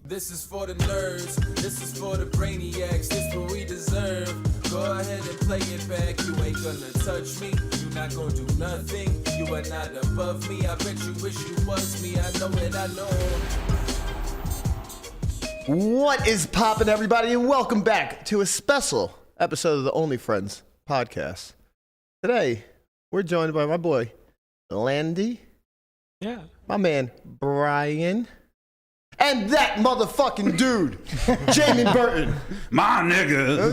This is for the nerds, this is for the brainiacs, this what we deserve. Go ahead and play it back, you ain't gonna touch me, you not gonna do nothing, you are not above me, I bet you wish you was me, I know it, I know. What is poppin', everybody, and welcome back to a special episode of the Only Friends podcast. Today, we're joined by my boy, Landy. Yeah. My man, Brian. And that motherfucking dude, Jaman Burton. My nigga.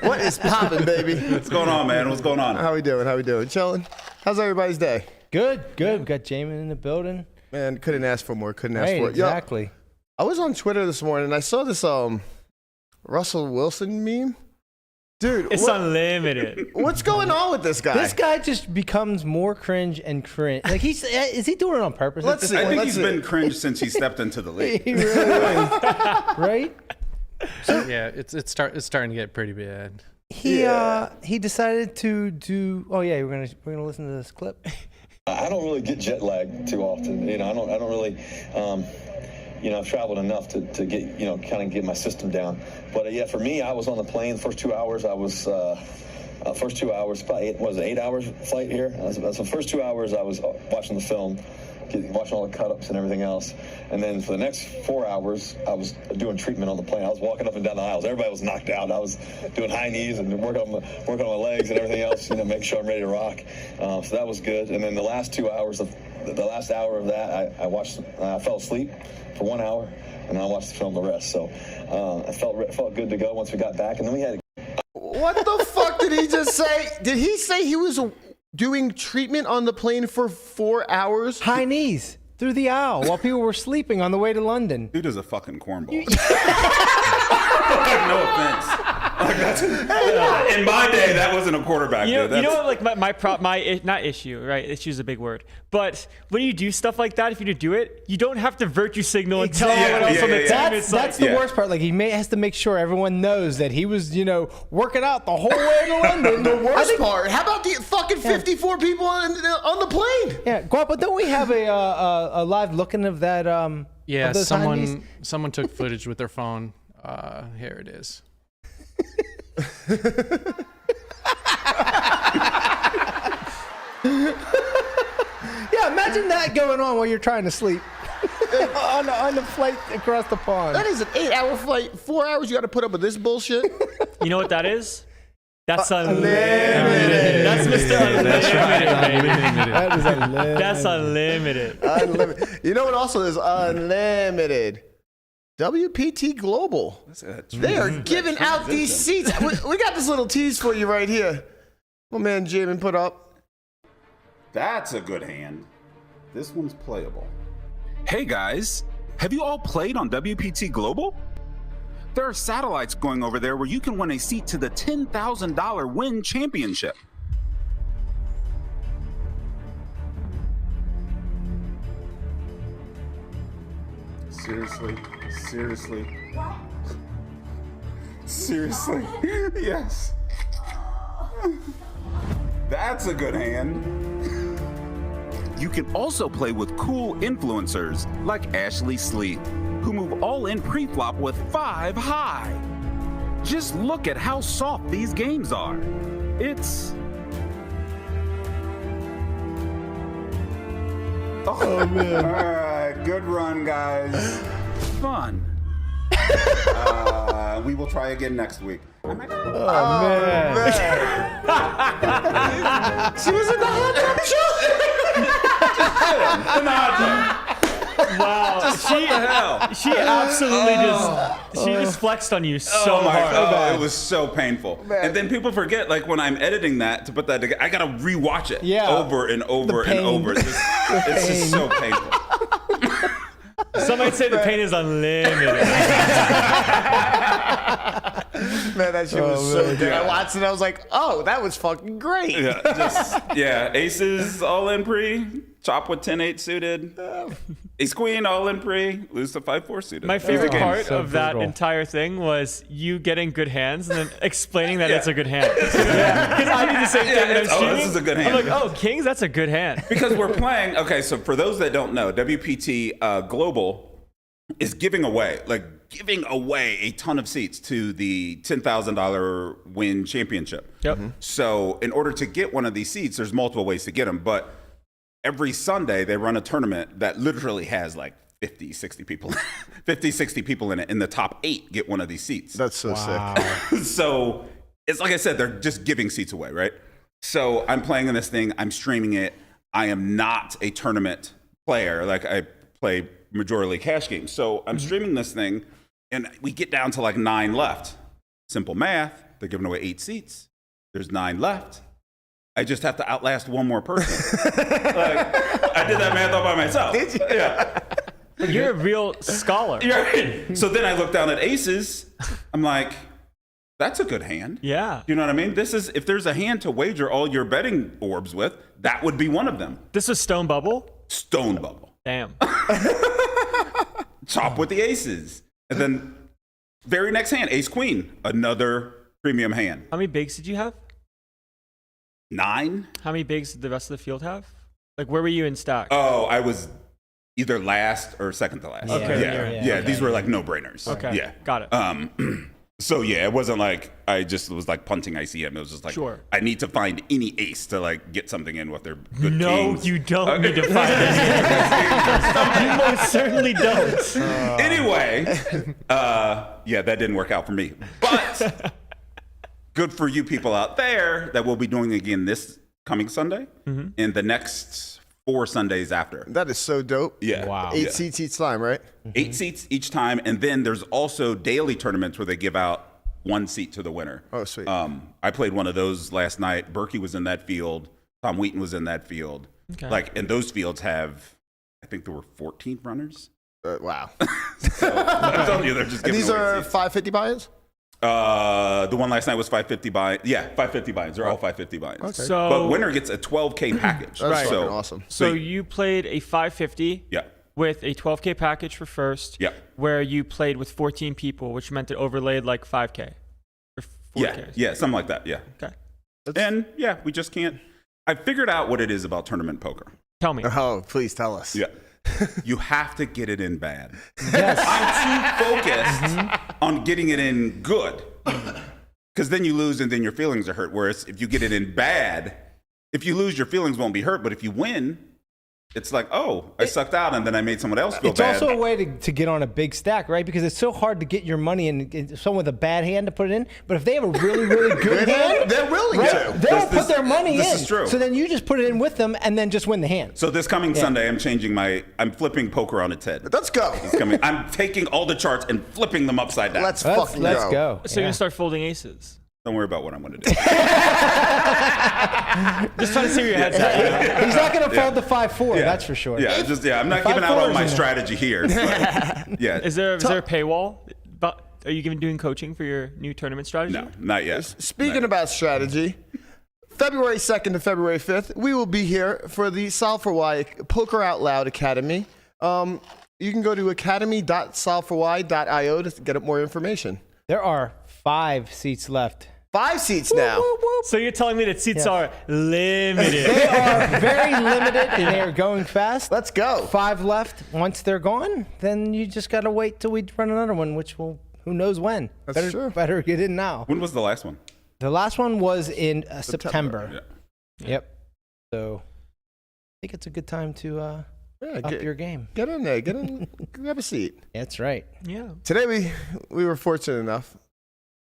What is poppin', baby? What's going on, man? What's going on? How we doing? Chillin'? How's everybody's day? Good. We got Jaman in the building. Man, couldn't ask for more. Right, exactly. Yo, I was on Twitter this morning and I saw this Russell Wilson meme. Dude, it's unlimited. What's going on with this guy? This guy just becomes more cringe and cringe. Like is he doing it on purpose? Let's see. I think he's been cringe since he stepped into the league. He really is. Right? So, yeah, it's starting to get pretty bad. He decided to do. Oh yeah, we're gonna listen to this clip. I don't really get jet lag too often. I don't really. I've traveled enough to get, kind of get my system down. But yeah, for me, I was on the plane the first 2 hours. I was, probably, was it 8 hours flight here? That's the first 2 hours I was watching the film, watching all the cut-ups and everything else. And then for the next 4 hours, I was doing treatment on the plane. I was walking up and down the aisles. Everybody was knocked out. I was doing high knees and working on my legs and everything else, make sure I'm ready to rock. So that was good. And then the last 2 hours, the last hour of that, I fell asleep for 1 hour, and I watched the film the rest. So I felt good to go once we got back. And then we had. What the fuck did he just say? Did he say he was doing treatment on the plane for 4 hours? High knees through the aisle while people were sleeping on the way to London. Dude is a fucking cornball. No offense. In my day, that wasn't a quarterback. You know what? Like my not issue, right? Issue is a big word. But when you do stuff like that, if you do it, you don't have to virtue signal and tell everyone else on the team. That's the worst part. Like has to make sure everyone knows that he was, working out the whole way to London. The worst part. How about the fucking 54 people on the plane? Yeah, Guapo, don't we have a live looking of that? Yeah, of those someone took footage with their phone. Here it is. Yeah, imagine that going on while you're trying to sleep on the flight across the pond. That is an 8-hour flight. 4 hours you got to put up with this bullshit. You know what that is? That's unlimited. That's Mr. Unlimited, baby. That is unlimited. That's unlimited. Unlimited. You know what also is unlimited? WPT Global. They are giving out these seats. We got this little tease for you right here. My man Jaman put up. That's a good hand. This one's playable. Hey guys, have you all played on WPT Global? There are satellites going over there where you can win a seat to the $10,000 Wynn Championship. Seriously? Yes. That's a good hand. You can also play with cool influencers like Ashley Sleep, who move all in pre-flop with 5 high. Just look at how soft these games are. Oh man. All right, good run, guys. Fun. We will try again next week. Oh man. She was in the hot tub show. Wow. She absolutely just flexed on you so hard. God, it was so painful. Man. And then people forget, like when I'm editing that to put that together, I gotta rewatch it over and over and over. It's just so painful. Some might say the pain is unlimited. Man, that shit was so good. I watched it. I was like, oh, that was fucking great. Yeah, aces all in pre, chop with 10-8 suited, ace queen all in pre, lose to 5-4 suited. My favorite part So of that brutal. entire thing was you getting good hands and then explaining that it's a good hand. Because I do the same thing when I'm Oh, streaming. this is a good hand. I'm like, oh, kings, that's a good hand. Because we're playing. Okay, so for those that don't know, WPT Global is giving away a ton of seats to the $10,000 Wynn championship. Yep. So in order to get one of these seats, there's multiple ways to get them. But every Sunday they run a tournament that literally has like 50, 60 people in it. And the top 8 get one of these seats. That's so sick. So it's like I said, they're just giving seats away, right? So I'm playing in this thing. I'm streaming it. I am not a tournament player. Like I play Major League cash games. So I'm streaming this thing, and we get down to like 9 left. Simple math. They're giving away 8 seats. There's 9 left. I just have to outlast one more person. I did that math all by myself. Did you? Yeah. You're a real scholar. Right. So then I look down at aces. I'm like, that's a good hand. Yeah. You know what I mean? This is, if there's a hand to wager all your betting orbs with, that would be one of them. This was Stone Bubble? Stone bubble. Damn. Chop with the aces. And then very next hand, ace queen, another premium hand. How many bigs did you have? 9. How many bigs did the rest of the field have? Like, where were you in stack? Oh, I was either last or second to last. Okay. Yeah. These were like no-brainers. Okay. Yeah. Got it. So yeah, it wasn't like I just was like punting ICM. It was just like, Sure. I need to find any ace to like get something in with their good No, kings. you don't need to find this. You most certainly don't. Anyway, yeah, that didn't work out for me. But good for you people out there that we'll be doing again this coming Sunday and the next 4 Sundays after. That is so dope. Yeah. Wow. 8 seats each time, right? 8 seats each time. And then there's also daily tournaments where they give out 1 seat to the winner. Oh, sweet. I played one of those last night. Berkey was in that field. Tom Wheaton was in that field. Okay. And those fields have, I think there were 14 runners. Wow. So I'm telling you, they're just And giving these away are seats. 550 buy-ins? The one last night was 550 buy. Yeah, 550 buy-ins. They're all 550 buy-ins. Okay. So, But winner gets a 12K package. That's Right. fucking awesome. so you played a 550 Yeah. with a 12K package for first, Yeah. where you played with 14 people, which meant it overlaid like 5K. Or 4K. Yeah. Yeah. Something like that. Yeah. Okay. And yeah, we just can't. I figured out what it is about tournament poker. Tell me. Oh, please tell us. Yeah. You have to get it in bad. Yes. I'm too focused on getting it in good. Because then you lose and then your feelings are hurt. Whereas if you get it in bad, if you lose, your feelings won't be hurt. But if you win, it's like, oh, I sucked out and then I made someone else feel It's bad. also a way to get on a big stack, right? Because it's so hard to get your money in someone with a bad hand to put it in. But if they have a really, really good hand, They're willing right, to. they'll put their money in. This is true. So then you just put it in with them and then just win the hand. So this coming Sunday, I'm flipping poker on its head. Let's go. It's coming. I'm taking all the charts and flipping them upside down. Let's fucking Let's go. go. So you're going to start folding aces. Don't worry about what I'm going to do. Just trying to see where your head's at. He's not going to fold the 5-4, that's for sure. Yeah, I'm not giving out all 5-4s my in there. strategy here. But, yeah. Is there a paywall? But are you even doing coaching for your new tournament strategy? No, not yet. Speaking about strategy, February 2nd to February 5th, we will be here for the Solve4Why Poker Out Loud Academy. You can go to academy.solve4why.io to get more information. There are 5 seats left. 5 seats now. So you're telling me that seats are limited. They are very limited and they are going fast. Let's go. 5 left. Once they're gone, then you just got to wait till we run another one, which will, who knows when. That's true. Better get in now. When was the last one? The last one was in September. Yeah. Yep. So I think it's a good time to up your game. Get in there. Get in. Grab a seat. That's right. Yeah. Today we were fortunate enough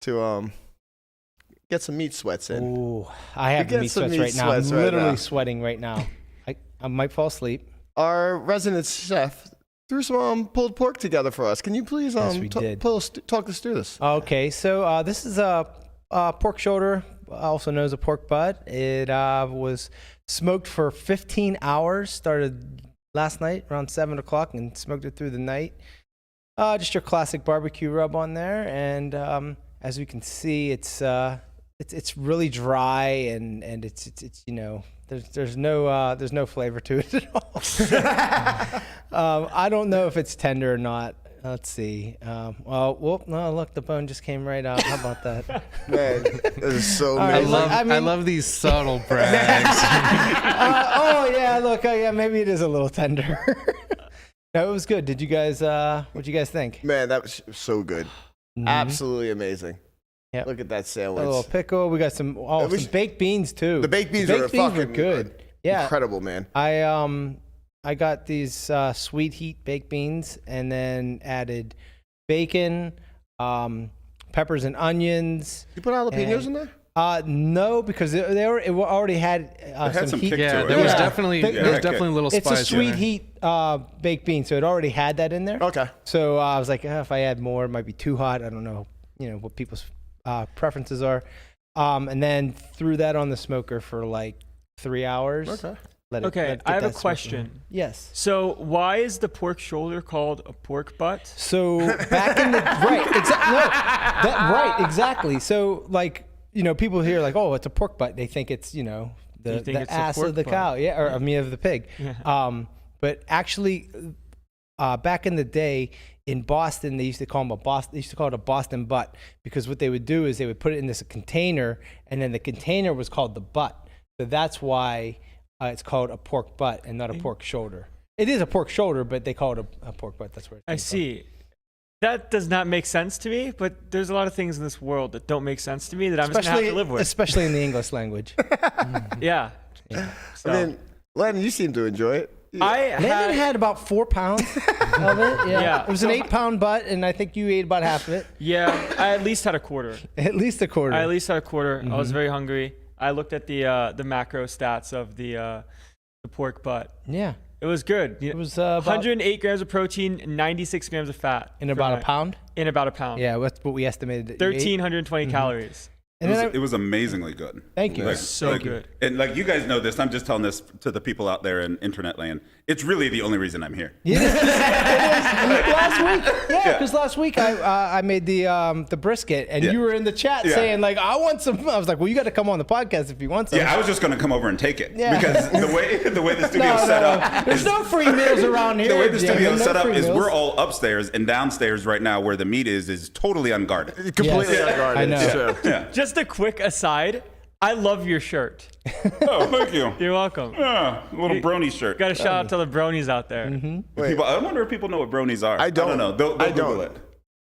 to get some meat sweats in. Ooh, I have get meat some sweats meat right now. I'm sweats right literally now. sweating right now. I might fall asleep. Our resident chef threw some pulled pork together for us. Can you please Yes, we did. talk us through this? Okay, so this is a pork shoulder, also known as a pork butt. It was smoked for 15 hours. Started last night around 7 o'clock and smoked it through the night. Just your classic barbecue rub on there, and as we can see, it's really dry and it's there's no flavor to it at all. I don't know if it's tender or not. Let's see. No, look, the bone just came right out. How about that? Man, this is so right, amazing. I love these subtle brags. Maybe it is a little tender. No, it was good. Did you guys? What'd you guys think? Man, that was so good. Absolutely amazing. Yep. Look at that sandwich. A little pickle. We got some baked beans too. The baked beans were fucking good. Yeah, incredible, man. I got these sweet heat baked beans and then added bacon, peppers and onions. You put jalapenos in there? No, because it already had some heat. Yeah, there was definitely a little spice. It's a sweet heat baked bean, so it already had that in there. Okay. So I was like, if I add more, it might be too hot. I don't know, what people's preferences are. And then threw that on the smoker for like 3 hours. Okay. I have a question. Yes. So why is the pork shoulder called a pork butt? So back in the exactly. So like people hear like, oh, it's a pork butt. They think it's the ass of the cow, or of the pig. Yeah. But actually, back in the day in Boston, they used to call it a Boston butt, because what they would do is they would put it in this container, and then the container was called the butt. So that's why. It's called a pork butt and not a pork shoulder. It is a pork shoulder, but they call it a pork butt. That's where it comes see. That does not make sense to me, but there's a lot of things in this world that don't make sense to me that I'm just going to have to live with. Especially in the English language. Yeah. So. I mean, Landon, you seem to enjoy it. Landon had about 4 pounds of it. Yeah. It was an 8-pound butt, and I think you ate about half of it. Yeah, I at least had a quarter. At least a quarter. I was very hungry. I looked at the macro stats of the pork butt. Yeah. It was good. It was 108 grams of protein, 96 grams of fat. In about a pound? In about a pound. Yeah, that's what we estimated. 1,320 calories. It was amazingly good. Thank you. So good. And like you guys know this, I'm just telling this to the people out there in internet land. It's really the only reason I'm here. Yeah, it is. Last week, because last week I made the brisket, and you were in the chat saying like, I want some. I was like, well, you got to come on the podcast if you want some. Yeah, I was just going to come over and take it because the way the studio's set up. There's no free meals around here. The way the studio's set up is we're all upstairs, and downstairs right now where the meat is totally unguarded. Completely unguarded. I know. Yeah. Just a quick aside. I love your shirt. Oh, thank you. You're welcome. Yeah, a little Brony shirt. Got a shout out to the Bronies out there. People, I wonder if people know what Bronies are. I don't know. They'll Google it.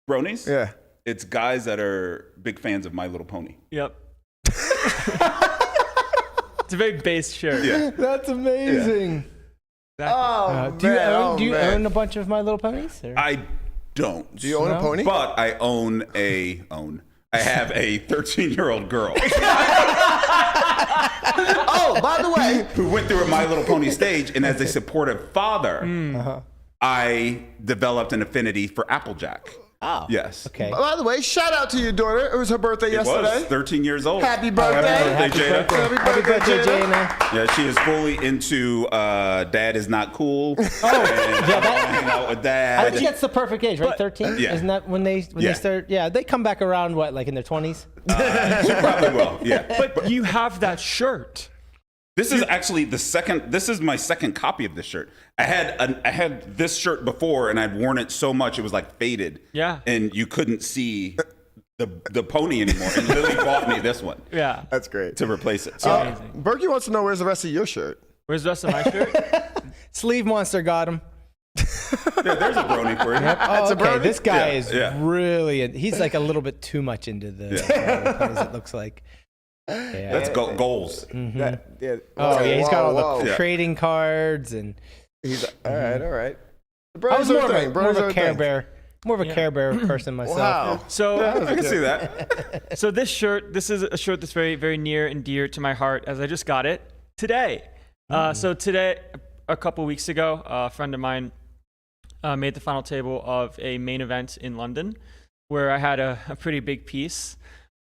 Bronies? Yeah. It's guys that are big fans of My Little Pony. Yep. It's a very base shirt. Yeah. That's amazing. Yeah. Exactly. Do you own a bunch of My Little Ponies? Or? I don't. Do you own a pony? But I I have a 13-year-old girl. Oh, by the way, who went through a My Little Pony stage, and as a supportive father, I developed an affinity for Applejack. Oh. Yes. Okay. By the way, shout out to your daughter. It was her birthday yesterday. It was 13 years old. Happy birthday. Happy birthday, Jada. Happy birthday, Jada. Yeah, she is fully into Dad is not cool. Oh, hang out with Dad. I think that's the perfect age, right? 13? Yeah. Isn't that when they start? Yeah, they come back around, like in their 20s? She probably will, yeah. But you have that shirt. This is actually this is my second copy of this shirt. I had this shirt before, and I'd worn it so much it was like faded. Yeah. And you couldn't see the pony anymore. And Lily bought me this one. Yeah. That's great. To replace it. Berkey wants to know where's the rest of your shirt. Where's the rest of my shirt? Sleeve monster got him. Yeah, there's a brony for you. Yep. Oh, a okay. brony? This guy is really. He's like a little bit too much into the. It looks like. Yeah. That's goals. Mm-hmm. Yeah. He's got all the trading cards and. He's all right. I was more of a Care Bear. More of a Care Bear person myself. Wow. So I can see that. So this is a shirt that's very, very near and dear to my heart, as I just got it today. So today, a couple weeks ago, a friend of mine made the final table of a main event in London, where I had a pretty big piece.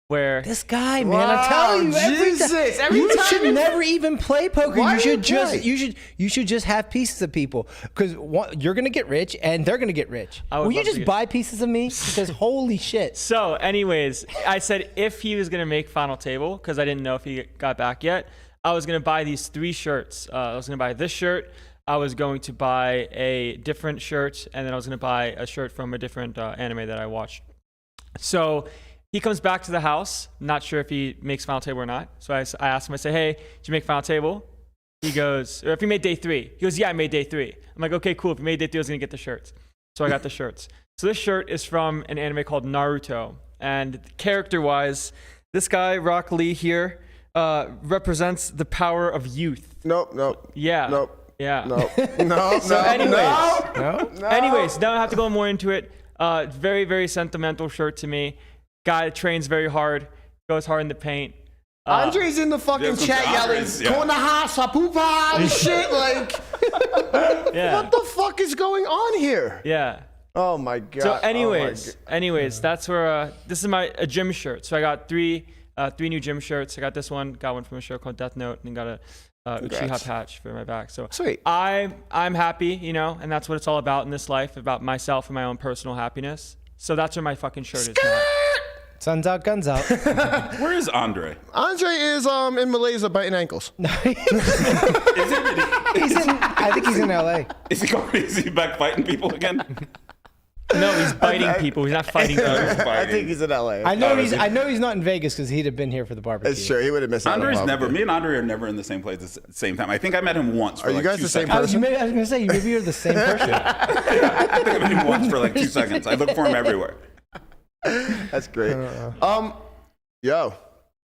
where This guy, man, I'm telling you, you should never even play poker. Why You should do you just play? you should just have pieces of people because you're gonna get rich and they're gonna get rich. Will you love to just get- buy pieces of me? Because holy shit. So, anyways, I said if he was gonna make final table, because I didn't know if he got back yet, I was gonna buy these 3 shirts. I was gonna buy this shirt. I was going to buy a different shirt, and then I was gonna buy a shirt from a different anime that I watched. So he comes back to the house, not sure if he makes final table or not. So I asked him, I said, hey, did you make final table? He goes, or if he made day 3. He goes, yeah, I made day 3. I'm like, okay, cool. If you made day 3, I was gonna get the shirts. So I got the shirts. So this shirt is from an anime called Naruto. And character-wise, this guy, Rock Lee here, represents the power of youth. Nope. Yeah. Nope. Yeah. No. So anyways, No? anyways, now I have to go more into it. Very, very sentimental shirt to me. Guy trains very hard, goes hard in the paint. Andre's in the fucking chat yelling, Konaha Sapupa and shit. Like, Yeah. what the fuck is going on here? Yeah. Oh my god. So anyways, that's where this is a gym shirt. So I got three new gym shirts. I got this one, got one from a show called Death Note, and got a Uchiha patch for my back. So Sweet. I'm happy, you know, and that's what it's all about in this life, about myself and my own personal happiness. So that's where my fucking shirt is now. Sun's out, guns out. Where is Andre? Andre is in Malaysia biting ankles. I think he's in LA. Is he back fighting people again? No, he's biting people. He's not fighting people. I think he's in LA. I know he's not in Vegas because he'd have been here for the barbecue. It's true. He would have missed out. Me and Andre are never in the same place at the same time. I think I met him once for Are you like guys 2 the same seconds. person? I was gonna say maybe you're the same person. I think I met him once for like 2 seconds. I look for him everywhere. That's great. Yo,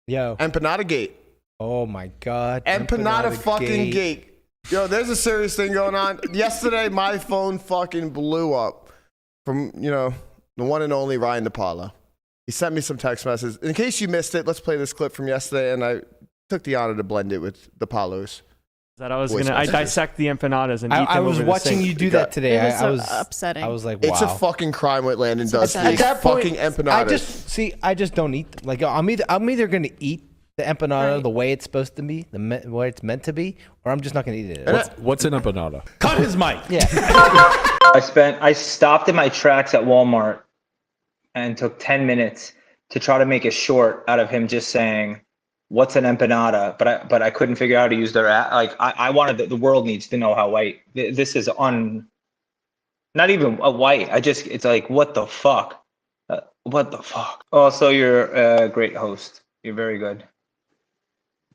Empanada Gate. Oh my God. Empanada fucking gate. Yo, there's a serious thing going on. Yesterday, my phone fucking blew up from, the one and only Ryan Depaulo. He sent me some text messages. In case you missed it, let's play this clip from yesterday, and I took the honor to blend it with Depaulo's. I dissect the empanadas and eat them I was over the watching sink. you do that today. It was I was upsetting. I was like, wow. It's a fucking crime what Landon does to At these that point, fucking empanadas. I just don't eat them. Like I'm either gonna eat the empanada the way it's supposed to be, the way it's meant to be, or I'm just not gonna eat it. What's an empanada? Cut his mic. Yeah. I stopped in my tracks at Walmart and took 10 minutes to try to make a short out of him just saying, "What's an empanada?" But I couldn't figure out how to use their I wanted the world needs to know how white this is not even a white. It's like what the fuck, what the fuck. Also, you're a great host. You're very good.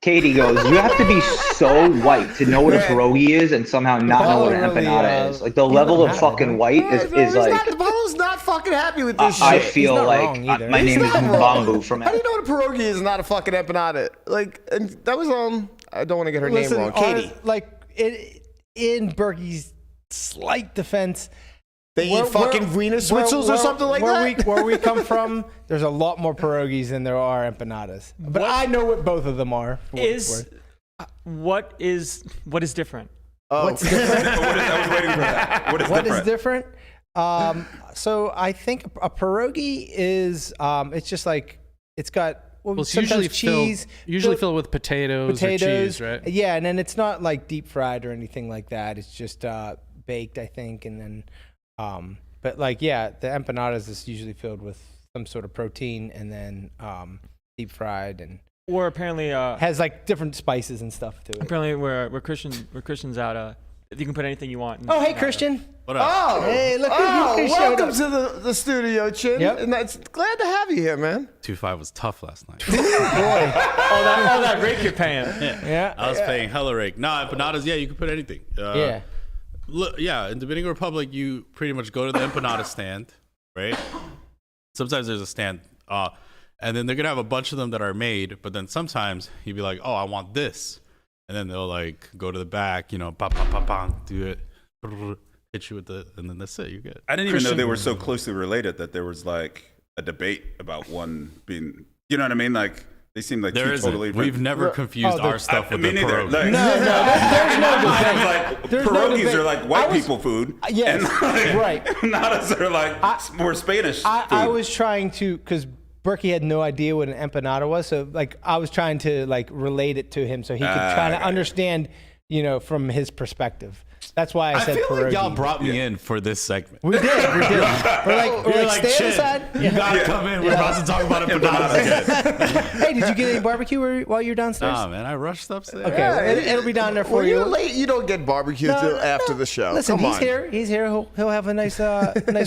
Katie goes, you have to be so white to know what a pierogi is and somehow not know what an empanada is. Like the level of fucking white is like. Depaulo's not fucking happy with this shit. I feel like my name is Mbambu from. How do you know what a pierogi is not a fucking empanada? Like, and that was I don't want to get her name wrong. Katie. In Berkey's slight defense, they eat fucking Wiener Schnitzels or something like that? Where we come from, there's a lot more pierogies than there are empanadas. But I know what both of them are. What is different? What's different? I was waiting for that. What is different? So I think a pierogi is it's just like it's got it's sometimes cheese. Usually filled with potatoes or cheese, right? Yeah, and then it's not like deep fried or anything like that. It's just baked, I think, and then. But like, yeah, the empanadas is usually filled with some sort of protein and then deep fried and or apparently has like different spices and stuff to it. Apparently, we're Christians out. You can put anything you want. Oh, hey, Christian. What up? Oh, hey, look at you. Welcome to the studio, Chin. Yep. And it's glad to have you here, man. 2-5 was tough last night. Boy. all that rake you're paying. Yeah. I was paying hella rake. No, empanadas, yeah, you can put anything. Yeah. Look, yeah, in Dominican Republic, you pretty much go to the empanada stand, right? Sometimes there's a stand, and then they're gonna have a bunch of them that are made. But then sometimes you'd be like, "Oh, I want this," and then they'll like go to the back, do it, hit you with it, and then that's it. You're good. I didn't even know they were so closely related that there was like a debate about one being. You know what I mean? Like. They seem like there isn't. Totally We've never confused our stuff with the pierogi. No, there's no debate. Like, pierogies are like white people food. Yes, and right. Empanadas are like more Spanish food. I was trying to, because Berkey had no idea what an empanada was, so like I was trying to like relate it to him so he could try to understand, from his perspective. That's why I said feel pierogi. like y'all brought me in for this segment. We did. We're like stay inside. You gotta come in. We're about to talk about empanadas again. Hey, did you get any barbecue while you're downstairs? Nah, man, I rushed upstairs. Okay, it'll be down there for When you. you're late, you don't get barbecue till after the show. Listen, Come he's on. here. He's here. He'll have a nice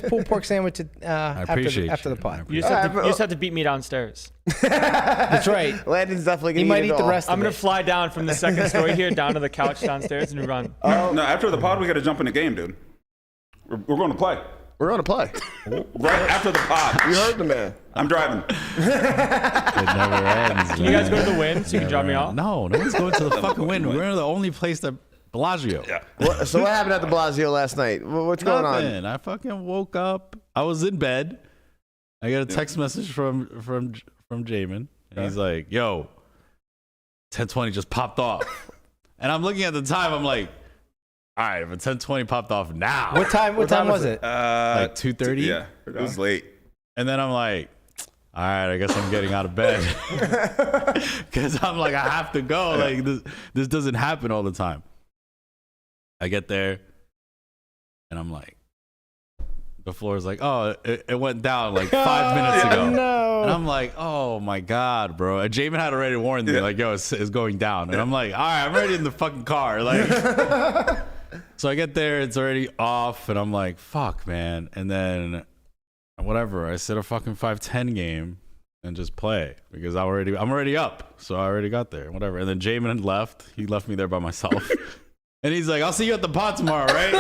pulled pork sandwich after the pod. You just have to beat me downstairs. That's right. Landon's definitely He gonna might eat eat it the all. rest I'm of gonna it. fly down from the second story here down to the couch downstairs and run. No, after the pod, we got to jump in the game, dude. We're going to play. We're gonna play. Right after the pod. You heard the man. I'm driving. It never ends. Can you guys go to the Wynn so you can drop me off? No one's going to the fucking Wynn. We're the only place that Bellagio. Yeah. So what happened at the Bellagio last night? What's going on? Nothing. I fucking woke up. I was in bed. I got a text message from Jaman. And he's like, yo, 1020 just popped off. And I'm looking at the time. I'm like, all right, if a 1020 popped off now. What time was it? Like 2:30? Yeah, it was late. And then I'm like, all right, I guess I'm getting out of bed. Because I'm like, I have to go. Like, this doesn't happen all the time. I get there, and I'm like, the floor is like, oh, it went down like 5 minutes ago. No. And I'm like, oh my God, bro. And Jaman had already warned me, like, yo, it's going down. And I'm like, all right, I'm already in the fucking car. Like, so I get there, it's already off, and I'm like, fuck, man. And then whatever, I set a fucking 5-10 game and just play because I'm already up. So I already got there, whatever. And then Jaman left. He left me there by myself. And he's like, I'll see you at the pod tomorrow, right?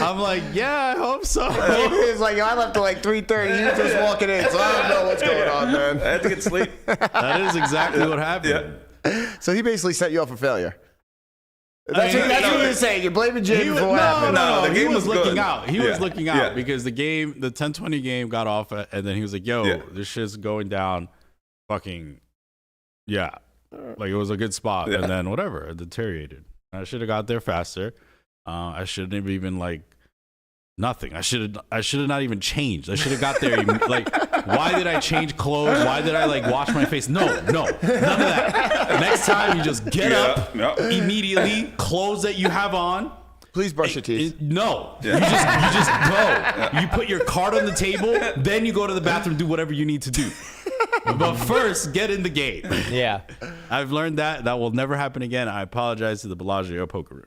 I'm like, yeah, I hope so. It's like, I left at like 3:30. You were just walking in, so I don't know what's going on, man. I had to get sleep. That is exactly what happened. So he basically set you up for failure. I mean, That's what you're saying. You're blaming James for what happened. No, the he game was was looking good. out. He was looking out Yeah. because the 1020 game got off, and then he was like, yo, this shit's going down. Fucking, yeah. Like, it was a good spot. Yeah. And then whatever, it deteriorated. I should have got there faster. I shouldn't have even, like, nothing. I should have not even changed. I should have got there. Like, why did I change clothes? Why did I, like, wash my face? No, none of that. Next time, you just get up immediately, clothes that you have on. Please brush your teeth. No. You just go. You put your card on the table, then you go to the bathroom, do whatever you need to do. But first, get in the game. Yeah. I've learned that. That will never happen again. I apologize to the Bellagio poker room.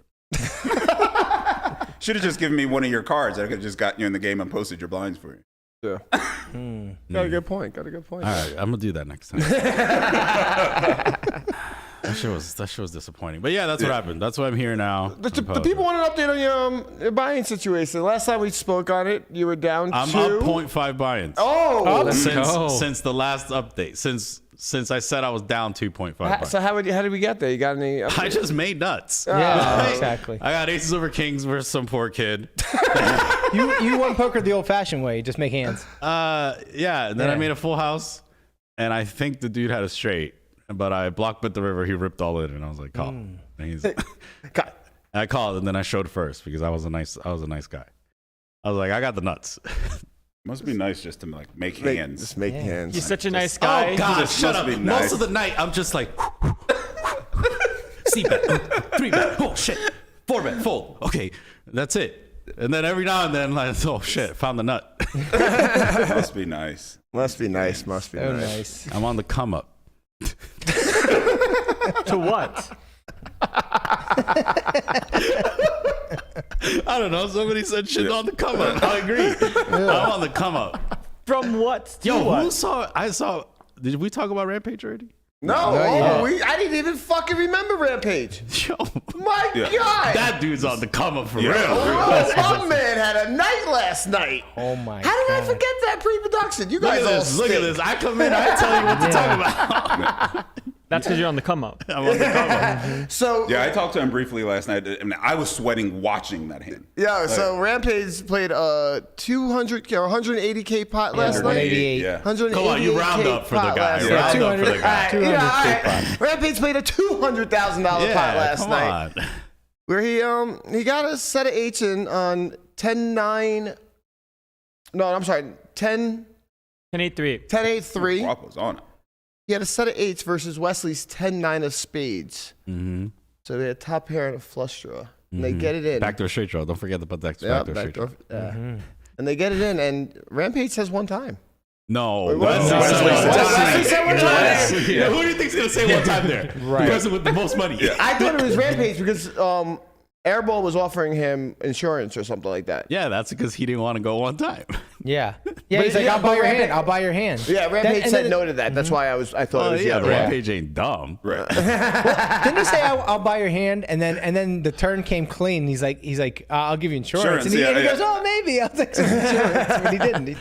Should have just given me one of your cards. I could have just got you in the game and posted your blinds for you. Yeah. Got a good point. All right, I'm gonna do that next time. That shit was disappointing. But yeah, that's what happened. That's why I'm here now. The people want an update on your buying situation. Last time we spoke on it, you were down I'm to... up 0.5 buy-ins. Oh! Since the last update. Since I said I was down 2.5 buy-ins. So how did we get there? You got any... I just made nuts. Yeah, exactly. I got aces over kings versus some poor kid. You won poker the old-fashioned way. Just make hands. Yeah, and then I made a full house, and I think the dude had a straight. But I block bet the river. He ripped all in, and I was like, "Call." And he's, I called, and then I showed first because I was a nice guy. I was like, "I got the nuts." Must be nice just to like make hands. Just make hands. He's such a nice guy. Oh God, This shut must up! be nice. Most of the night, I'm just like, C bet, 3 bet, oh shit, 4 bet, fold. Okay, that's it. And then every now and then, like, oh shit, found the nut. Must be nice. Must be nice. Must be Oh, nice. nice. I'm on the come up. To what? I don't know. Somebody said shit on the come up. I agree. I'm on the come up. From what to Yo, what? who saw? I saw. Did we talk about Rampage already? No, I didn't even fucking remember Rampage. Yo, My God. that dude's on the come up for real. Oh, my man had a night last night. Oh my How did I God. forget that pre-production? You Look guys at all this. Look at stink. this. I come in. I tell you what to talk about. That's because you're on the come up. I'm on the come up. So Yeah, I talked to him briefly last night. I mean, I was sweating watching that hand. yeah, so Rampage played a 200K or 180K pot last night. 188. Yeah. 188K Come on, you round up for the pot guy. last Round night. up for the guy. 200. Yeah, all right. Rampage played a $200,000 pot last come night, on. where he got a set of eights in on 10-9. No, I'm sorry. 10-8-3. 10-8-3. was on it. He had a set of 8s versus Wesley's 10-9 of spades. Mm-hmm. So they had top pair and a flush draw. And they get it in. Backdoor straight draw. Don't forget to put that backdoor straight draw. And they get it in, and Rampage says one time. No. Wesley said one time. Yeah. Who do you think's going to say one time there? Right. The person with the most money. Yeah. I thought it was Rampage because Airball was offering him insurance or something like that. Yeah, that's because he didn't want to go one time. Yeah. Yeah, he's like, I'll buy your hand. I'll buy your hand. Yeah, Rampage said no to that. That's why I thought it was the other way. Rampage ain't dumb. Right. Didn't he say I'll buy your hand, and then the turn came clean. He's like I'll give you insurance, and he goes, oh maybe I'll take some insurance, but he didn't.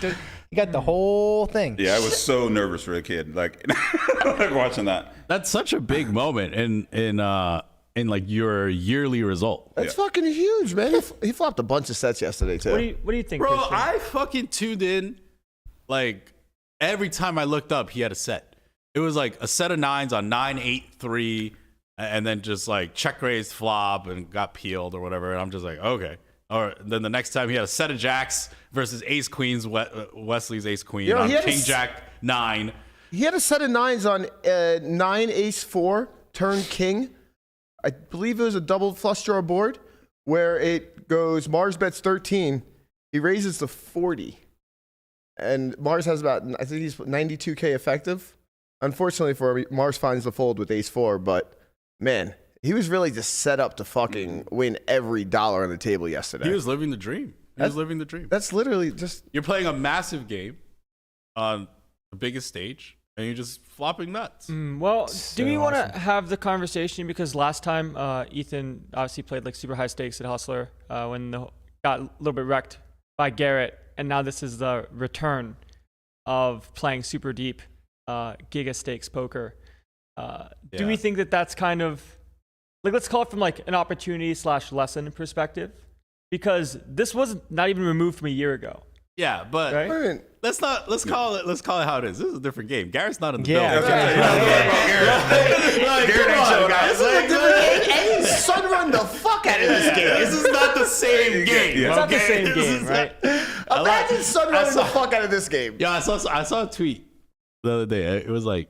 He got the whole thing. Yeah, I was so nervous for a kid, like watching that. That's such a big moment in like your yearly result. That's fucking huge, man. He flopped a bunch of sets yesterday too. What do you think, bro? Christian? I fucking tuned in. Like every time I looked up, he had a set. It was like a set of 9s on 9-8-3, and then just like check raised flop and got peeled or whatever. And I'm just like, okay. Or then the next time he had a set of jacks versus ace queens, Wesley's ace queen on king jack 9. He had a set of 9s on 9 ace 4 turn king. I believe it was a double flush draw board where it goes Mars bets 13. He raises to 40. And Mars has about, I think he's 92K effective. Unfortunately for him, Mars finds the fold with ace 4, but man, he was really just set up to fucking win every dollar on the table yesterday. He was living the dream. That's literally just... You're playing a massive game on the biggest stage, and you're just flopping nuts. Well, do we want to have the conversation? Because last time, Ethan obviously played like super high stakes at Hustler when got a little bit wrecked by Garrett. And now this is the return of playing super deep giga stakes poker. Do we think that that's kind of like, let's call it from like an opportunity / lesson perspective? Because this was not even removed from a year ago. Yeah, but right? let's call it how it is. This is a different game. Garrett's not in the building. This is a different game. And he sun run the fuck out of this game. This is not the same game. It's not the same game, right? Imagine sun running the fuck out of this game. Yeah, I saw a tweet the other day. It was like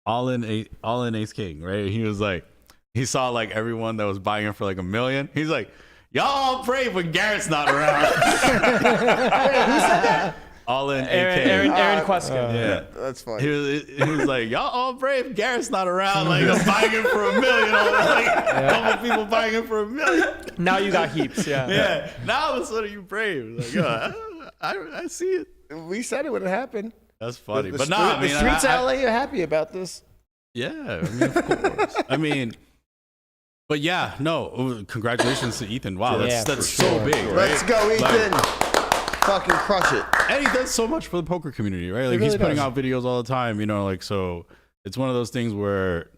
all in ace king, right? He was like, he saw like everyone that was buying him for like $1 million. He's like, y'all all pray when Garrett's not around. Who said that? All in Aaron Queskin. Yeah, that's funny. He was like, y'all all brave. Garrett's not around. Like, I'm buying him for $1 million. Like, couple people buying him for $1 million. Now you got heaps. Yeah. Now all of a sudden you brave. Like, I see it. We said it would have happened. That's funny. The streets of LA are happy about this. Yeah, I mean, of course. I mean, but yeah, no. Congratulations to Ethan. Wow, that's so big. Right? Let's go, Ethan. Fucking crush it. And he does so much for the poker community, right? Like really he's putting out videos all the time, like, so it's one of those things where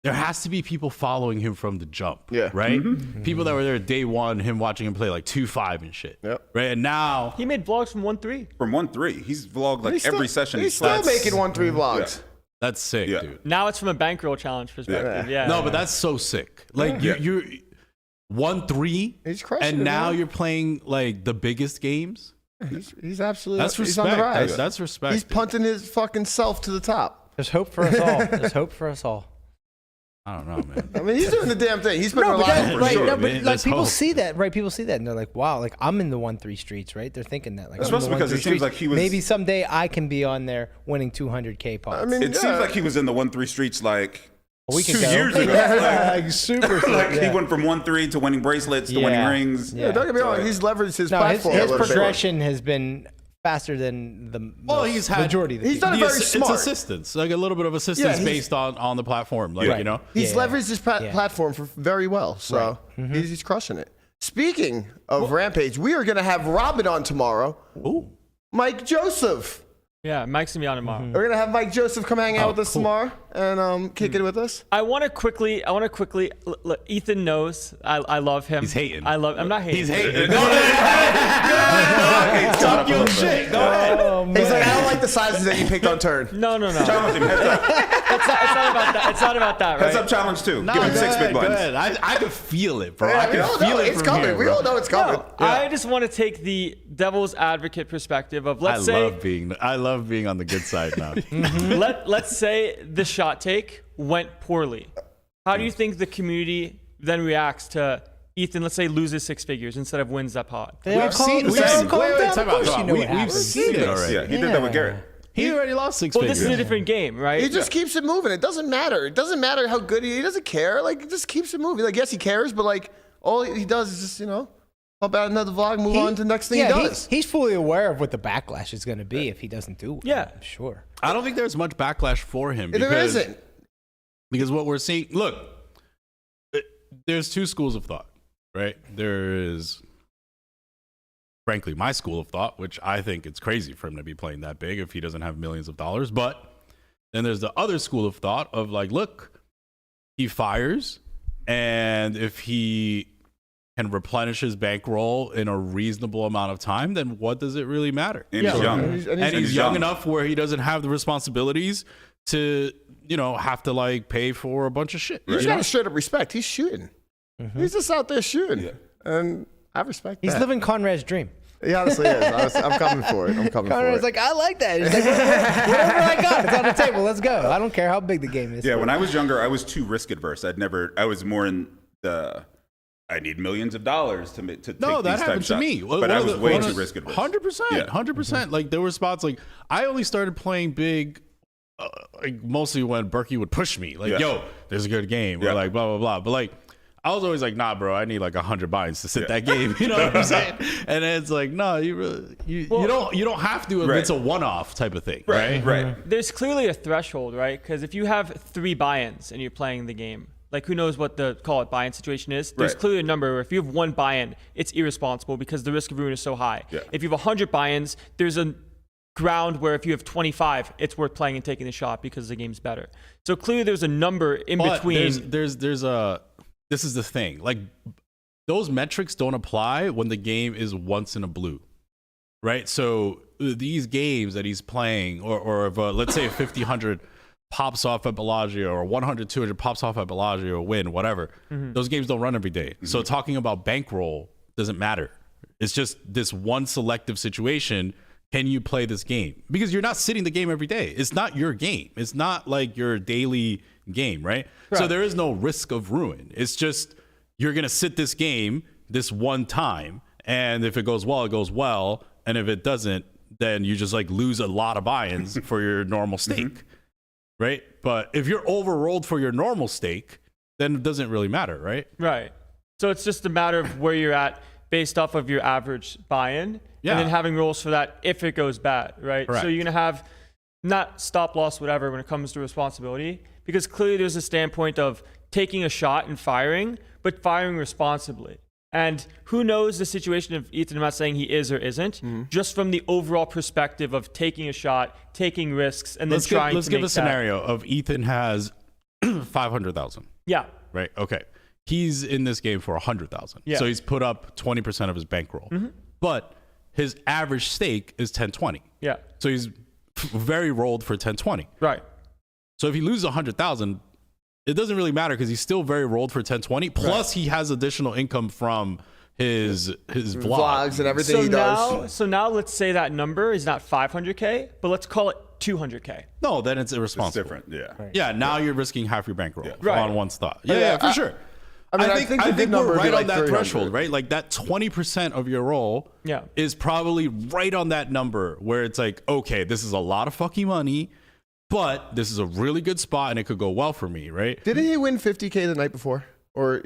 there has to be people following him from the jump. Yeah. Right? Mm-hmm. People that were there day one, him watching him play like 2-5 and shit. Yep. Right. And now he made vlogs from 1-3. From 1-3. He's vlogged like every session. He's still making 1-3 vlogs. Yeah. That's sick, dude. Now it's from a bankroll challenge perspective. Yeah. No, but that's so sick. Like you're 1-3. He's crushing and it, now man. You're playing like the biggest games. He's absolutely. That's he's respect. on the rise. That's respect. He's punting his fucking self to the top. There's hope for us all. There's hope for us all. I don't know, man. I mean, he's doing the damn thing. He's putting a lot of right, sure. no, but like people see that, right? People see that and they're like, "Wow, like I'm in the 1-3 streets, right?" They're thinking that, like, especially because it seems like he was. Maybe someday I can be on there winning 200K pots. I mean, it seems like he was in the 1-3 streets like a week 2 ago. years ago. like super. Like he went from 1-3 to winning bracelets to winning rings. Yeah, don't get me wrong. He's leveraged his platform. His progression has been faster than the he's had majority of the he's done very smart. It's assistance, like a little bit of assistance based on the platform, like He's leveraged his platform for very well, so he's crushing it. Speaking of Rampage, we are going to have Robin on tomorrow. Ooh, Mike Joseph. Yeah, Mike's gonna be on tomorrow. We're gonna have Mike Joseph come hang out with us tomorrow and kick it with us. I want to quickly. Look, Ethan knows I love him. He's hating. I'm not hating. He's hating. Go ahead. Talk your shit. Go ahead. He's like, I don't like the sizes that you picked on turn. No. Challenge him. Heads up. not about that. It's not about that, right? Heads up challenge 2. No, Give him go 6 ahead, big go buttons. ahead. I can feel it, bro. Yeah, I we can all feel know it it's from coming. here, We bro. all know it's coming. No, I just want to take the devil's advocate perspective of I love being on the good side now. let's say the shot take went poorly. How do you think the community then reacts to Ethan, let's say, loses 6 figures instead of wins that pod? We've seen it already. Yeah, he did that with Garrett. He already lost 6 Well, figures. this is a different game, right? He just keeps it moving. It doesn't matter. It doesn't matter how good he doesn't care. Like, he just keeps it moving. Like, yes, he cares, but like, all he does is just, pump out another vlog, move on to the next thing he does. He's fully aware of what the backlash is going to be if he doesn't do it. Yeah. I'm sure. I don't think there's much backlash for him. There isn't. Because what we're seeing, look, there's 2 schools of thought, right? There is, frankly, my school of thought, which I think it's crazy for him to be playing that big if he doesn't have millions of dollars. But then there's the other school of thought of like, look, he fires, and if he can replenish his bankroll in a reasonable amount of time, then what does it really matter? And he's young. And He's young enough where he doesn't have the responsibilities to, have to like pay for a bunch of shit. He's got a straight up respect. He's shooting. He's just out there shooting. Yeah. And I respect He's that. living Conrad's dream. He honestly is. I'm coming for it. Conrad's like, I like that. He's like, whatever I got, it's on the table. Let's go. I don't care how big the game is. Yeah, when I was younger, I was too risk adverse. I was more in the, I need millions of dollars to take No, that these happened type to shots. me. But I was way too risk adverse. 100%. 100%. Like, there were spots, like, I only started playing big, like, mostly when Berkey would push me. Like, yo, there's a good game. Or, like, blah, blah, blah. But, like, I was always like, nah, bro, I need like 100 buys to sit that game. You know what I'm saying? And it's like, no, you don't have to if it's a one-off type of thing, right? There's clearly a threshold, right? Because if you have 3 buy-ins and you're playing the game, like who knows what the buy-in situation is? There's clearly a number where if you have 1 buy-in, it's irresponsible because the risk of ruin is so high. Yeah. If you have 100 buy-ins, there's a ground where if you have 25, it's worth playing and taking the shot because the game's better. So clearly there's a number in between. This is the thing. Like, those metrics don't apply when the game is once in a blue, right? So these games that he's playing, or if let's say a 50-100 pops off at Bellagio, or 100-200 pops off at Bellagio, or Wynn, whatever, those games don't run every day. So talking about bankroll doesn't matter. It's just this one selective situation. Can you play this game? Because you're not sitting the game every day. It's not your game. It's not like your daily game, right? So there is no risk of ruin. It's just you're going to sit this game this one time, and if it goes well, it goes well, and if it doesn't, then you just like lose a lot of buy-ins for your normal stake, right? But if you're overrolled for your normal stake, then it doesn't really matter, right? Right. So it's just a matter of where you're at based off of your average buy-in, and then having rules for that if it goes bad, right? Correct. So you're going to have not stop loss, whatever, when it comes to responsibility, because clearly there's a standpoint of taking a shot and firing, but firing responsibly. And who knows the situation of Ethan? I'm not saying he is or isn't, just from the overall perspective of taking a shot, taking risks, and then Let's give a that scenario of Ethan has 500,000. Yeah. Right. Okay. He's in this game for 100,000. Yeah. So he's put up 20% of his bankroll, but his average stake is 1020. Yeah. So he's very rolled for 1020. Right. So if he loses 100,000, it doesn't really matter because he's still very rolled for 1020. Plus, he has additional income from his vlogs and everything he does. So now let's say that number is not 500K, but let's call it 200K. No, then it's irresponsible. It's different, yeah. Yeah, now you're risking half your bankroll Right. on one spot. Yeah, for sure. I think we're right on that threshold, right? Like that 20% of your roll is probably right on that number where it's like, okay, this is a lot of fucking money, but this is a really good spot and it could go well for me, right? Didn't he win 50K the night before? Or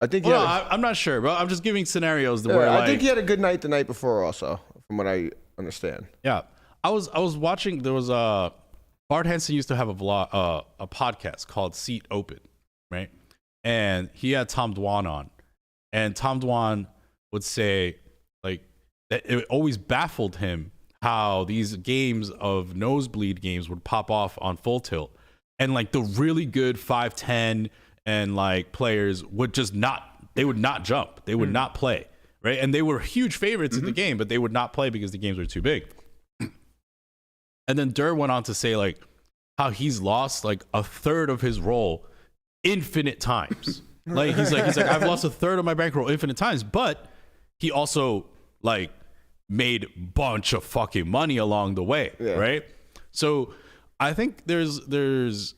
I think I'm not sure, but I'm just giving scenarios where I think he had a good night the night before also, from what I understand. Yeah. I was watching, there was Bart Hansen used to have a podcast called Seat Open, right? And he had Tom Dwan on, and Tom Dwan would say, like, that it always baffled him how these games of nosebleed games would pop off on Full Tilt, and like the really good 5-10 and like players would just they would not jump, they would not play, right? And they were huge favorites in the game, but they would not play because the games were too big. And then Durr went on to say, like, how he's lost like a third of his roll infinite times. Like he's like I've lost a third of my bankroll infinite times, but he also like made bunch of fucking money along the way, right? So I think there's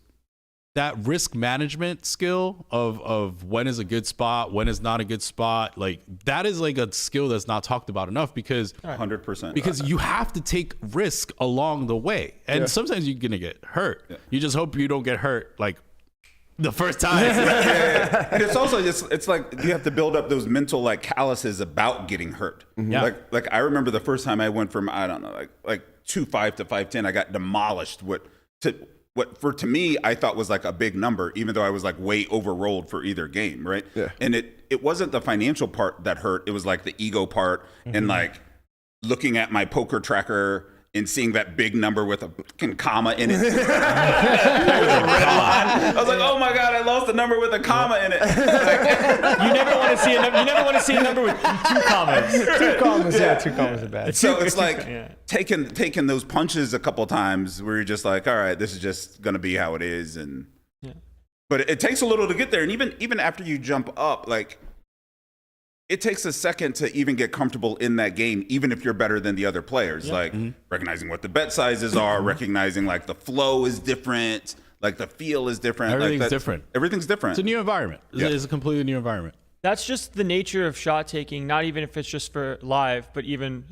that risk management skill of when is a good spot, when is not a good spot. Like that is like a skill that's not talked about enough because 100%. Because you have to take risk along the way, and sometimes you're gonna get hurt. You just hope you don't get hurt like the first time. And it's also it's like you have to build up those mental like calluses about getting hurt. Like I remember the first time I went from I don't know like 2.5 to 5.10, I got demolished. What to me I thought was like a big number, even though I was like way overrolled for either game, right? And it wasn't the financial part that hurt. It was like the ego part and like looking at my poker tracker and seeing that big number with a fucking comma in it. With a red line. I was like, oh my God, I lost a number with a comma in it. Like, You never want to see a number with 2 commas. 2 commas, two commas are bad. So it's like taking those punches a couple times where you're just like, all right, this is just gonna be how it is, and but it takes a little to get there, and even after you jump up, like it takes a second to even get comfortable in that game, even if you're better than the other players. Like recognizing what the bet sizes are, recognizing like the flow is different, like the feel is different. Everything's different. Everything's different. It's a new environment. It's a completely new environment. That's just the nature of shot taking, not even if it's just for live, but even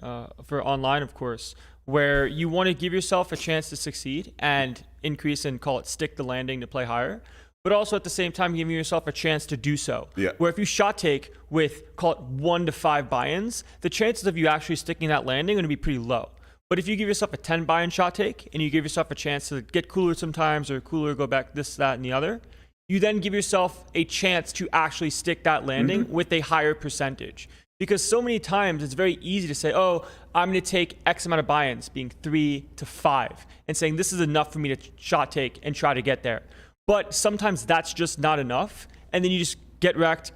for online, of course, where you want to give yourself a chance to succeed and increase and call it stick the landing to play higher, but also at the same time giving yourself a chance to do so. Where if you shot take with, call it 1 to 5 buy-ins, the chances of you actually sticking that landing are going to be pretty low. But if you give yourself a 10 buy-in shot take and you give yourself a chance to get cooler sometimes or cooler, go back this, that, and the other, you then give yourself a chance to actually stick that landing with a higher percentage. Because so many times it's very easy to say, oh, I'm going to take X amount of buy-ins, being 3 to 5, and saying this is enough for me to shot take and try to get there. But sometimes that's just not enough, and then you just get wrecked,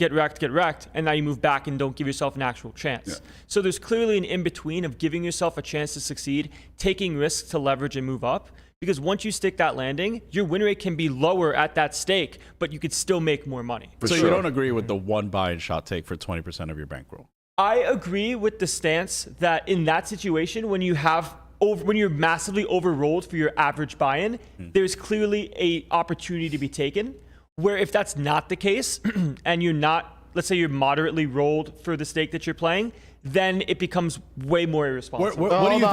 and now you move back and don't give yourself an actual chance. So there's clearly an in-between of giving yourself a chance to succeed, taking risks to leverage and move up, because once you stick that landing, your win rate can be lower at that stake, but you could still make more money. So you don't agree with the 1 buy-in shot take for 20% of your bankroll? I agree with the stance that in that situation, when you're massively overrolled for your average buy-in, there's clearly a opportunity to be taken. Where if that's not the case, and you're not, let's say you're moderately rolled for the stake that you're playing, then it becomes way more irresponsible. What do you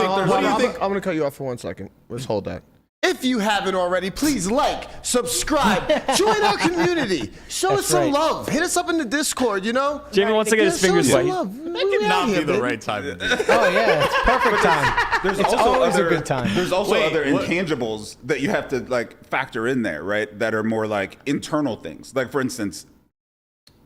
think? I'm going to cut you off for 1 second. Let's hold that. If you haven't already, please like, subscribe, join our community, show us some love, hit us up in the Discord, you know? Jamie wants to get his fingers wet. That could not be the right time to do that. Oh yeah, it's perfect time. It's always a good time. There's also other intangibles that you have to like factor in there, right? That are more like internal things. Like for instance,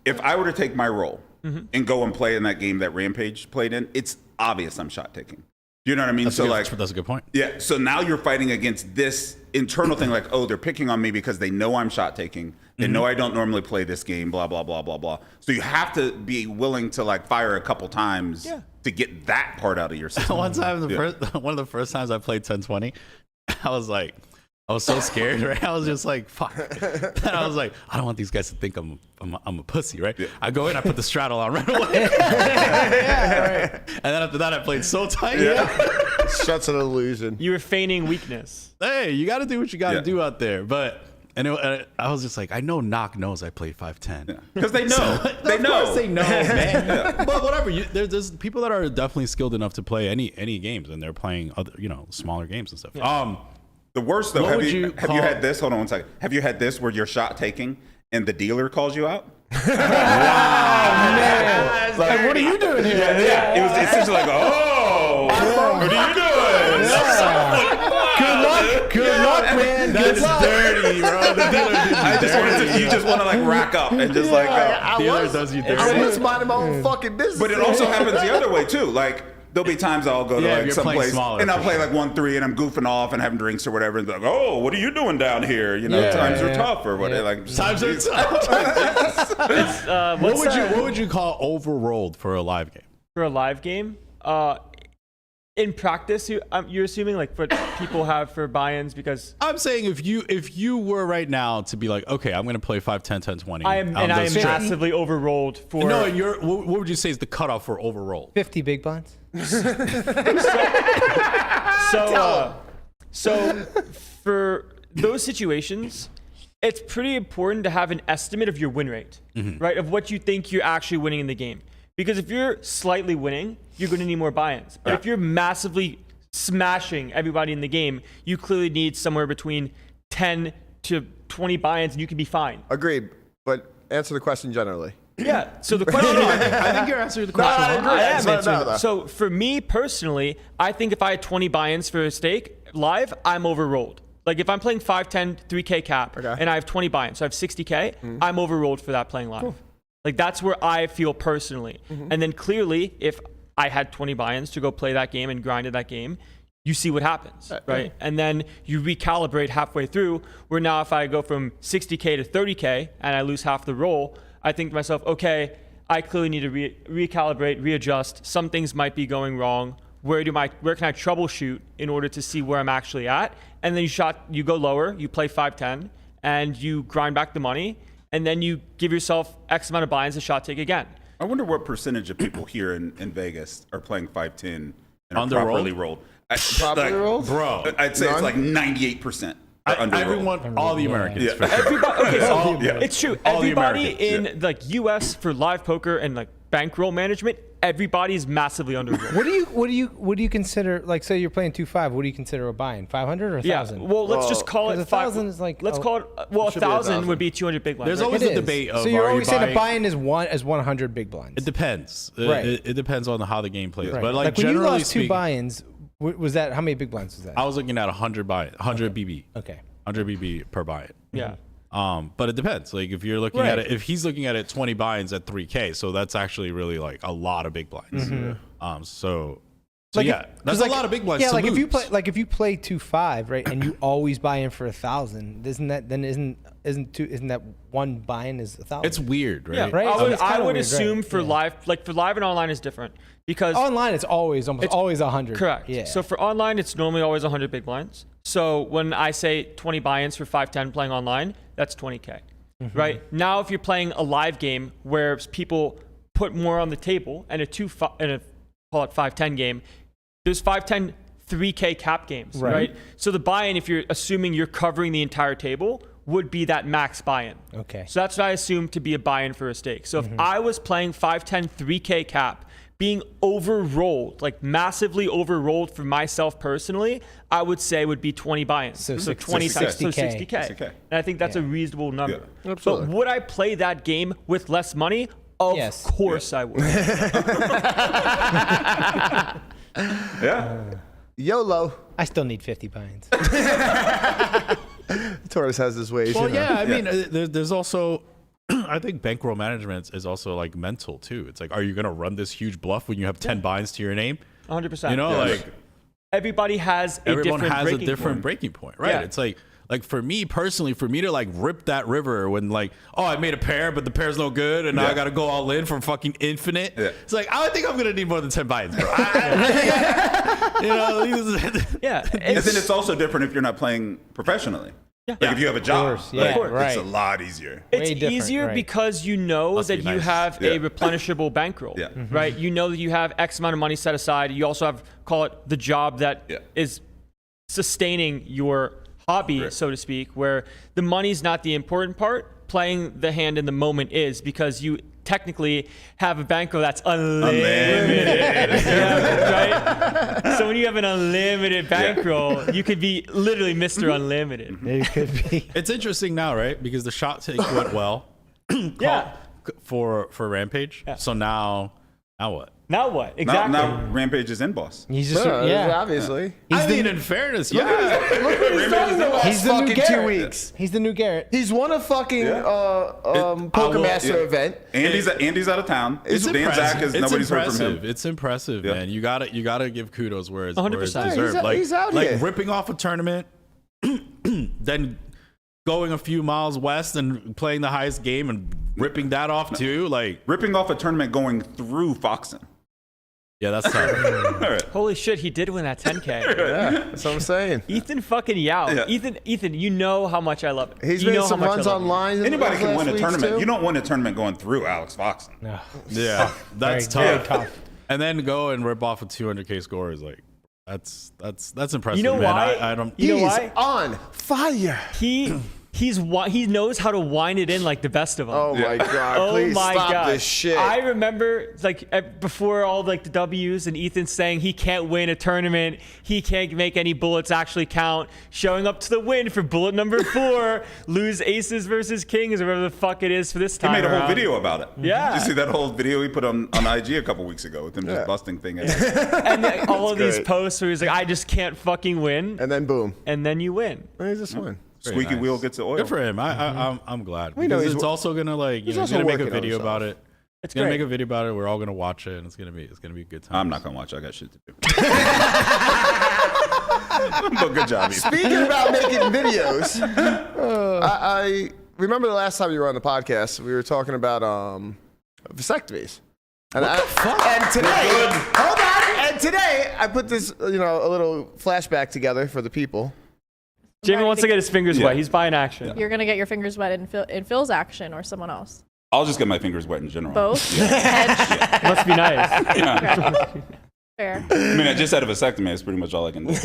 if I were to take my role and go and play in that game that Rampage played in, it's obvious I'm shot taking. You know what I mean? That's a good point. Yeah. So now you're fighting against this internal thing, like, oh, they're picking on me because they know I'm shot taking. They know I don't normally play this game, blah, blah, blah, blah, blah. So you have to be willing to like fire a couple times to get that part out of your system. One of the first times I played 1020, I was so scared, right? I was just like, fuck. And I was like, I don't want these guys to think I'm a pussy, right? I go in, I put the straddle on right away. And then after that, I played so tight. Such an illusion. You were feigning weakness. Hey, you got to do what you got to do out there. But I was just like, I know Knock knows I played 5'10". Because they know. Of course they know, man. But whatever. There's people that are definitely skilled enough to play any games, and they're playing other, smaller games and stuff. The worst though, have you had this? Hold on 1 second. Have you had this where you're shot taking and the dealer calls you out? Wow, man. Like, what are you doing here? It was essentially like, oh, what are you doing? Good luck, man. That's dirty, bro. The dealer you just want to like rack up and just dealer does you dirty. I was minding my own fucking business. But it also happens the other way too. Like there'll be times I'll go to like someplace and I'll play like 1-3 and I'm goofing off and having drinks or whatever and be like, oh, what are you doing down here? Times are tough or whatever. Like times are tough. What would you call overrolled for a live game? For a live game, In practice, you're assuming like what people have for buy-ins because I'm saying if you were right now to be like, okay, I'm going to play 5, 10, 10, 20. I am massively overrolled for. No, what would you say is the cutoff for overrolled? 50 big blinds. So for those situations, it's pretty important to have an estimate of your win rate, right? Of what you think you're actually winning in the game. Because if you're slightly winning, you're going to need more buy-ins. But if you're massively smashing everybody in the game, you clearly need somewhere between 10 to 20 buy-ins and you can be fine. Agreed. But answer the question generally. Yeah. So the question I think you're answering the question. I am answering. So for me personally, I think if I had 20 buy-ins for a stake live, I'm overrolled. Like if I'm playing 5, 10, 3K cap and I have 20 buy-ins, so I have 60K, I'm overrolled for that playing live. Cool. Like that's where I feel personally. And then clearly, if I had 20 buy-ins to go play that game and grinded that game, you see what happens, right? And then you recalibrate halfway through, where now if I go from 60K to 30K and I lose half the roll, I think to myself, okay, I clearly need to recalibrate, readjust. Some things might be going wrong. Where can I troubleshoot in order to see where I'm actually at? And then you go lower, you play 5-10, and you grind back the money, and then you give yourself X amount of buy-ins to shot take again. I wonder what percentage of people here in Vegas are playing 5-10 and are Under properly rolled. Properly rolled? Bro. I'd say it's like 98%. Everyone, all the Americans. Yeah. For sure. Everybody, Yeah. It's true. All the Everybody Americans, in like US for live poker and like bankroll management, everybody's massively underrolled. What do you consider, like, say you're playing 2-5, what do you consider a buy-in? 500 or 1,000? Yeah. Well, let's just call it 1,000 is like, let's call it. Well, 1,000 would be 200 big blinds. There's right? always a debate of so you're always saying a buying- buy-in is 100 big blinds. It depends. Right. It depends on how the game plays. Right. But like when you generally lost speaking, 2 buy-ins, was that, how many big blinds was that? I was looking at 100 BB. Okay. 100 BB per buy-in. Yeah. But it depends. Like if you're looking at it, if he's looking at it 20 buy-ins at 3K, so that's actually really like a lot of big blinds. So Like yeah, that's like, a lot of big blinds. Yeah, to like lose. if you play 2-5, right, and you always buy in for 1,000, isn't that one buy-in is 1,000? It's weird, right? Yeah, right. I would assume for live, like for live and online is different because online it's always always 100. Correct. Yeah. So for online, it's normally always 100 big blinds. So when I say 20 buy-ins for 5-10 playing online, that's 20K. Right? Now if you're playing a live game where people put more on the table and a call it 5-10 game, there's 5-10 3K cap games, right? So the buy-in, if you're assuming you're covering the entire table, would be that max buy-in. Okay. So that's what I assume to be a buy-in for a stake. So if I was playing 5-10 3K cap, being overrolled, like massively overrolled for myself personally, I would say would be 20 buy-ins. So 20 times, so 60K. 60K. And I think that's a reasonable number. Yeah. Absolutely. But would I play that game with less money? Of course I would. Yeah. YOLO. I still need 50 buy-ins. Torres has his ways. Well, you know. yeah. I mean, there's also. I think bankroll management is also like mental too. It's like, are you gonna run this huge bluff when you have 10 buy-ins to your name? 100%. You know, like everybody has a everyone different has a breaking different point. breaking point, right? Yeah. It's like for me personally, for me to like rip that river when like, oh, I made a pair, but the pair's no good, and now I got to go all in for fucking infinite. Yeah. It's like, I think I'm gonna need more than 10 buy-ins, bro. You know, yeah. And then it's also different if you're not playing professionally. Yeah. Like if you have a job, course, yeah, like, right. it's a lot easier. It's Way different, easier right. because you know Must that be you nice. have a replenishable bankroll, Yeah. right? You know that you have X amount of money set aside. You also have, call it the job that is sustaining your hobby, so to speak, where the money's not the important part. Playing the hand in the moment is, because you technically have a bankroll that's unlimited. Yeah, right? So when you have an unlimited bankroll, you could be literally Mr. Unlimited. It could be. it's interesting now, right? Because the shot take went well. Yeah. For Rampage. Yeah. So now what? Now what? Exactly. Now Rampage is in boss. He's just Obviously. I mean, in fairness, Look what he's done in the last He's the new fucking 2 Garrett. weeks. He's the new Garrett. He's won a fucking Poker Master event. Andy's out of town. It's Dan impressive. Zach is It's nobody's heard from impressive. him. It's impressive, Yeah. man. You gotta give kudos where it's 100%. deserved. He's out like here. ripping off a tournament, then going a few miles west and playing the highest game and ripping that off too. Like Ripping off a tournament going through Foxen. Yeah, that's tough. All right. Holy shit, he did win that 10K. Yeah, that's what I'm saying. Ethan fucking Yao. Yeah. Ethan, you know how much I love it. He's you made know some how much runs I love online. in Anybody those can last win a weeks, tournament. too. You don't win a tournament going through Alex Foxen. No. Yeah, that's Very tough. tough. And then go and rip off a 200K score is like, that's impressive. You know man. why? I don't. You know He's why? on fire. He knows how to wind it in like the best of them. Oh my God! Oh Please my stop God. this shit. I remember like before all like the W's and Ethan saying he can't win a tournament, he can't make any bullets actually count, showing up to the win for bullet number 4, lose aces versus kings or whatever the fuck it is for this He time made a whole around. video about it. Yeah. Did you see that whole video he put on IG a couple weeks ago with him just busting thing? And then all of these great. posts where he's like, I just can't fucking win, and then boom. and then you win. He just won. Squeaky wheel gets the oil. Good for him. I'm glad. We know Because he's it's also gonna like he's he's also gonna make a working on video himself. about it. It's gonna great. make a video about it. We're all gonna watch it, and it's gonna be a good time. I'm not gonna watch. I got shit to do. But good job, Ethan. Speaking about making videos, I remember the last time you were on the podcast, we were talking about vasectomies. And today, hold on. And today, I put this, a little flashback together for the people. Jamie wants to get his fingers Yeah. wet. He's buying action. You're gonna get your fingers wet in Phil's action or someone else. I'll just get my fingers wet in general. Both. Hedge. Must be nice. Yeah. Okay. Fair. I mean, I just had a vasectomy. That's pretty much all I can do. How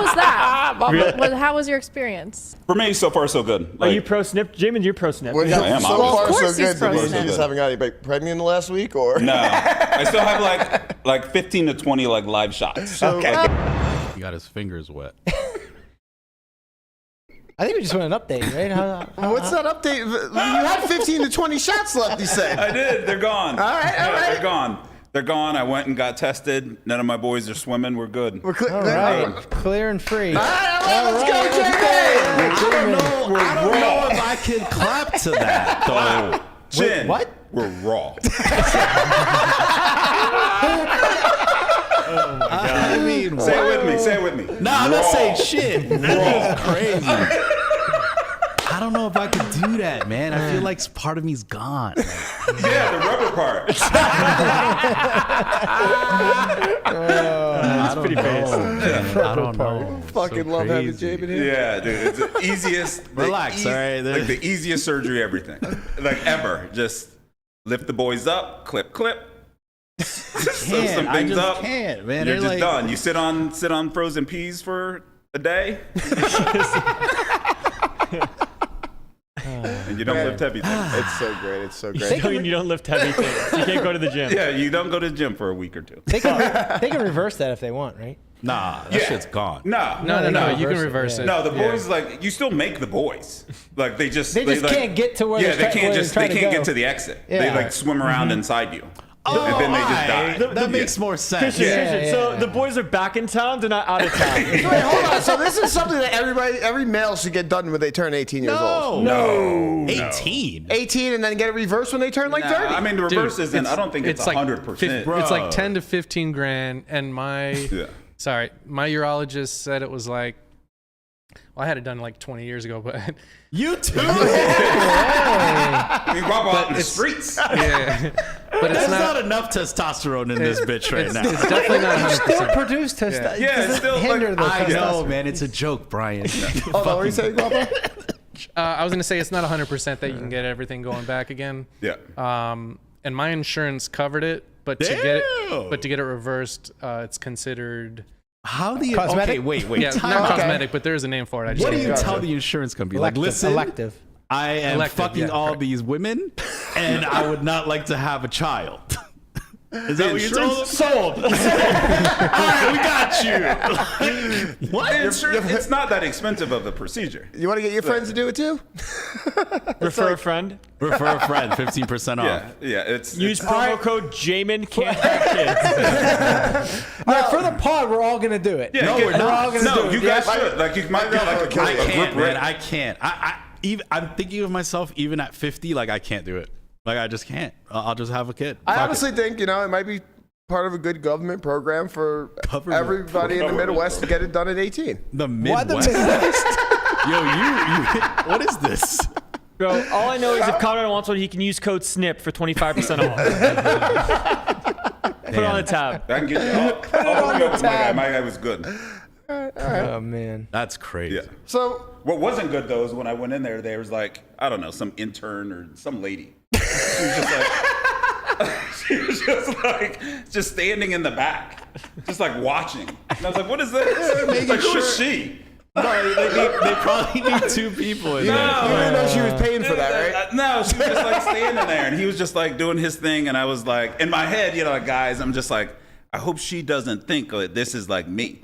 was that? Really? How was your experience? For me, so far, so good. Are Like, you pro snip? Jamin, you're pro snip. Well, I am, so obviously. far, Of course so he's good. pro You snap. just haven't got anybody pregnant in the last week, or? No. I still have like 15 to 20 like live shots. Okay. He got his fingers wet. I think we just want an update, right? What's that update? You had 15 to 20 shots left, you said. I did. They're gone. All right. They're gone. They're gone. I went and got tested. None of my boys are swimming. We're good. We're clear. All right, clear and free. All right, let's go, JK. I don't know if I can clap to that though. Chin. what? We're raw. I mean, Say it with me. Say it with me. No, I'm not Raw. saying shit. That's crazy. I don't know if I could do that, man. I feel like part of me's gone. Yeah, the rubber part. That's pretty based. I don't know. Fucking love having Jamin here. Yeah, dude. It's the easiest. Relax, all right? Like the easiest surgery, everything. Like ever. Just lift the boys up, clip. Sew some I things just up. can't, man. You're They're just like- done. You sit on frozen peas for a day. And you don't lift heavy things. It's so great. It's so great. I mean, you don't lift heavy things. You can't go to the gym. Yeah, you don't go to the gym for a week or two. They can reverse that if they want, right? Nah, that Yeah. shit's gone. No. No. You can reverse it, reverse yeah. it. No, the boys like you still make the boys. Like they just They just like, can't get to where yeah they're they try- can't where just they're they trying can't to get go. to the exit. Yeah. They like swim around inside you. Oh, and then they just die. That makes more sense. Christian, Yeah, Christian. yeah, So yeah. the boys are back in town. They're not out of town. Wait, hold on. So this is something that every male should get done when they turn 18 years old. No. 18. 18 and then get it reversed when they turn like 30. I mean, the reverse isn't. I don't think it's like 100%. It's like 10 to 15 grand, and my Yeah. my urologist said it was like. Well, I had it done like 20 years ago, but You too. I mean, walk out in the streets. yeah, but it's There's not. not enough testosterone in this bitch right now. It's definitely not 100%. Still produce testosterone. Yeah, it's still hinder like- the I know, testosterone. man. It's a joke, Brian. Hold on, what are you saying, Guapo? I was gonna say it's not 100% that you can get everything going back again. Yeah. And my insurance covered it, but to get it reversed, it's considered. How do you? Cosmetic? Okay, wait. Yeah, Time not out. cosmetic, but there is a name for it. I just What do don't you know. tell the insurance company? Like, listen, Elective. I am Elective, fucking yeah, all correct. these women, and I would not like to have a child. Is that what you told them? Sold. All right, we got you. What? It's not that expensive of a procedure. You want to get your friends to do it too? Refer a friend. Refer a friend, 15% off. Yeah. It's Use promo code Jamin can't have kids. All right, for the pod, we're all gonna do it. Yeah, No, get- we're not. We're all gonna No, do it. you guys Yeah, should. Like you might get like a I group can't, man. rate. I can't. I'm thinking of myself even at 50. Like I can't do it. Like I just can't. I'll just have a kid. I Fuck honestly it. think, it might be part of a good government program for Government everybody in the Midwest to get it done at 18. The Why the Midwest. Midwest? Yo, you. What is this? Bro, all I know is if Conrad wants one, he can use code SNIP for 25% off. Put it on the tab. I can get you. I'll hook you up with my guy. My guy was good. Oh man, That's crazy. Yeah. So What wasn't good though is when I went in there, there was like, I don't know, some intern or some lady. She was just like, she was just standing in the back, just like watching. And I was like, what is this? Like, who is she? No, they probably need 2 people in there. you didn't know she was paying for that, right? No, she was just like standing there, and he was just like doing his thing, and I was like, in my head, you know, like, guys, I'm just like, I hope she doesn't think that this is like me.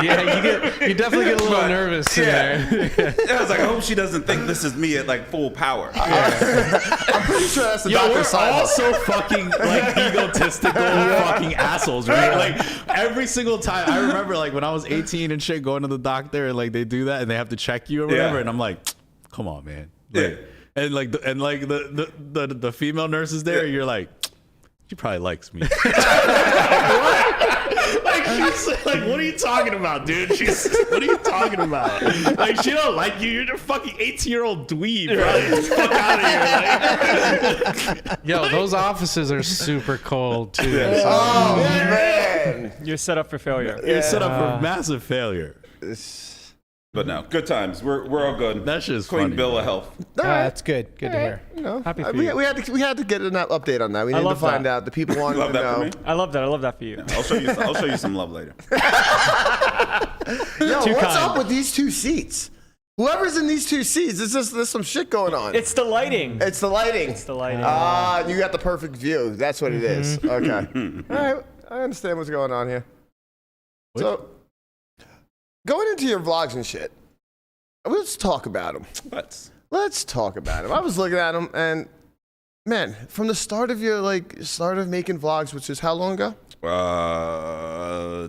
Yeah, you definitely get a little nervous in there. I was like, I hope she doesn't think this is me at like full power. I'm pretty sure that's the Yo, we're doctor's all sign. so fucking like egotistical fucking assholes, right? Like every single time, I remember like when I was 18 and shit, going to the doctor and like they do that and they have to check you or whatever, and I'm like, come on, man. Like, and like the female nurse is there, you're like, she probably likes me. Like she's like, what are you talking about, dude? What are you talking about? Like she don't like you. You're a fucking 18-year-old dweeb, bro. Get the fuck out of here. Like, Yo, those offices are super cold too. Oh man. You're set up for failure. you're set up for massive failure. But no, good times. We're all good. That shit's clean funny, bill bro. of health. that's good. Good to hear. You know, Happy for we, you. we had to get an update on that. We needed to love find that. out. The people wanted Love to that for know. me. I love that. I love that for you. I'll show you some love later. Yo, Too what's kind. up with these 2 seats? Whoever's in these 2 seats, there's some shit going on. It's the lighting. It's the lighting. It's the lighting. You got the perfect view. That's what it is. Okay. All right. I understand what's going on here. So, going into your vlogs and shit, let's talk about them. Let's talk about them. I was looking at them, and man, from the start of your start of making vlogs, which is how long ago?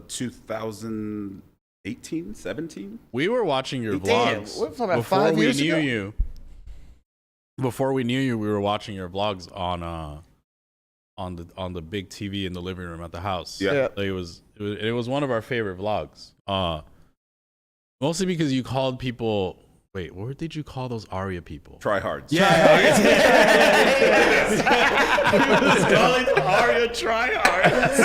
2018, 17. We were watching your Damn, vlogs we're talking about before 5 we years knew ago? you. Before we knew you, we were watching your vlogs on the big TV in the living room at the house. Yeah. Like, it was one of our favorite vlogs. Mostly because you called people. Wait, what did you call those Aria people? Tryhards. Yeah. He was calling Aria tryhards.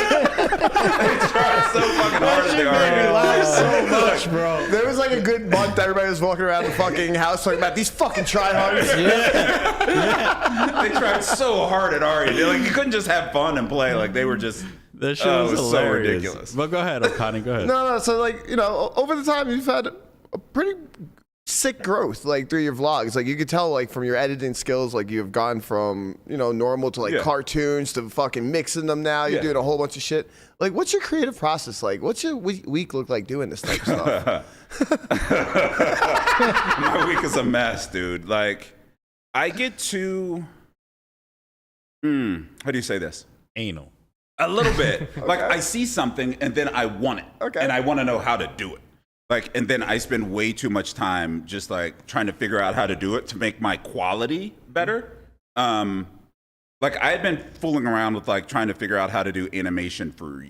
So fucking hard they Made me are. laugh so much, bro. There was like a good month everybody was walking around the fucking house talking about these fucking tryhards. They tried so hard at Ari. Like you couldn't just have fun and play. Like they were just. That shit Oh, was it was so hilarious. ridiculous. But go ahead, Okani, go ahead. No. So over the time you've had a pretty sick growth through your vlogs. Like you could tell from your editing skills, you've gone from normal to cartoons to fucking mixing them now. You're doing a whole bunch of shit. What's your creative process like? What's your week look like doing this type of stuff? My week is a mess, dude. I get to. How do you say this? Anal. A little bit. I see something and then I want it. Okay. And I want to know how to do it. And then I spend way too much time just trying to figure out how to do it to make my quality better. I had been fooling around with trying to figure out how to do animation for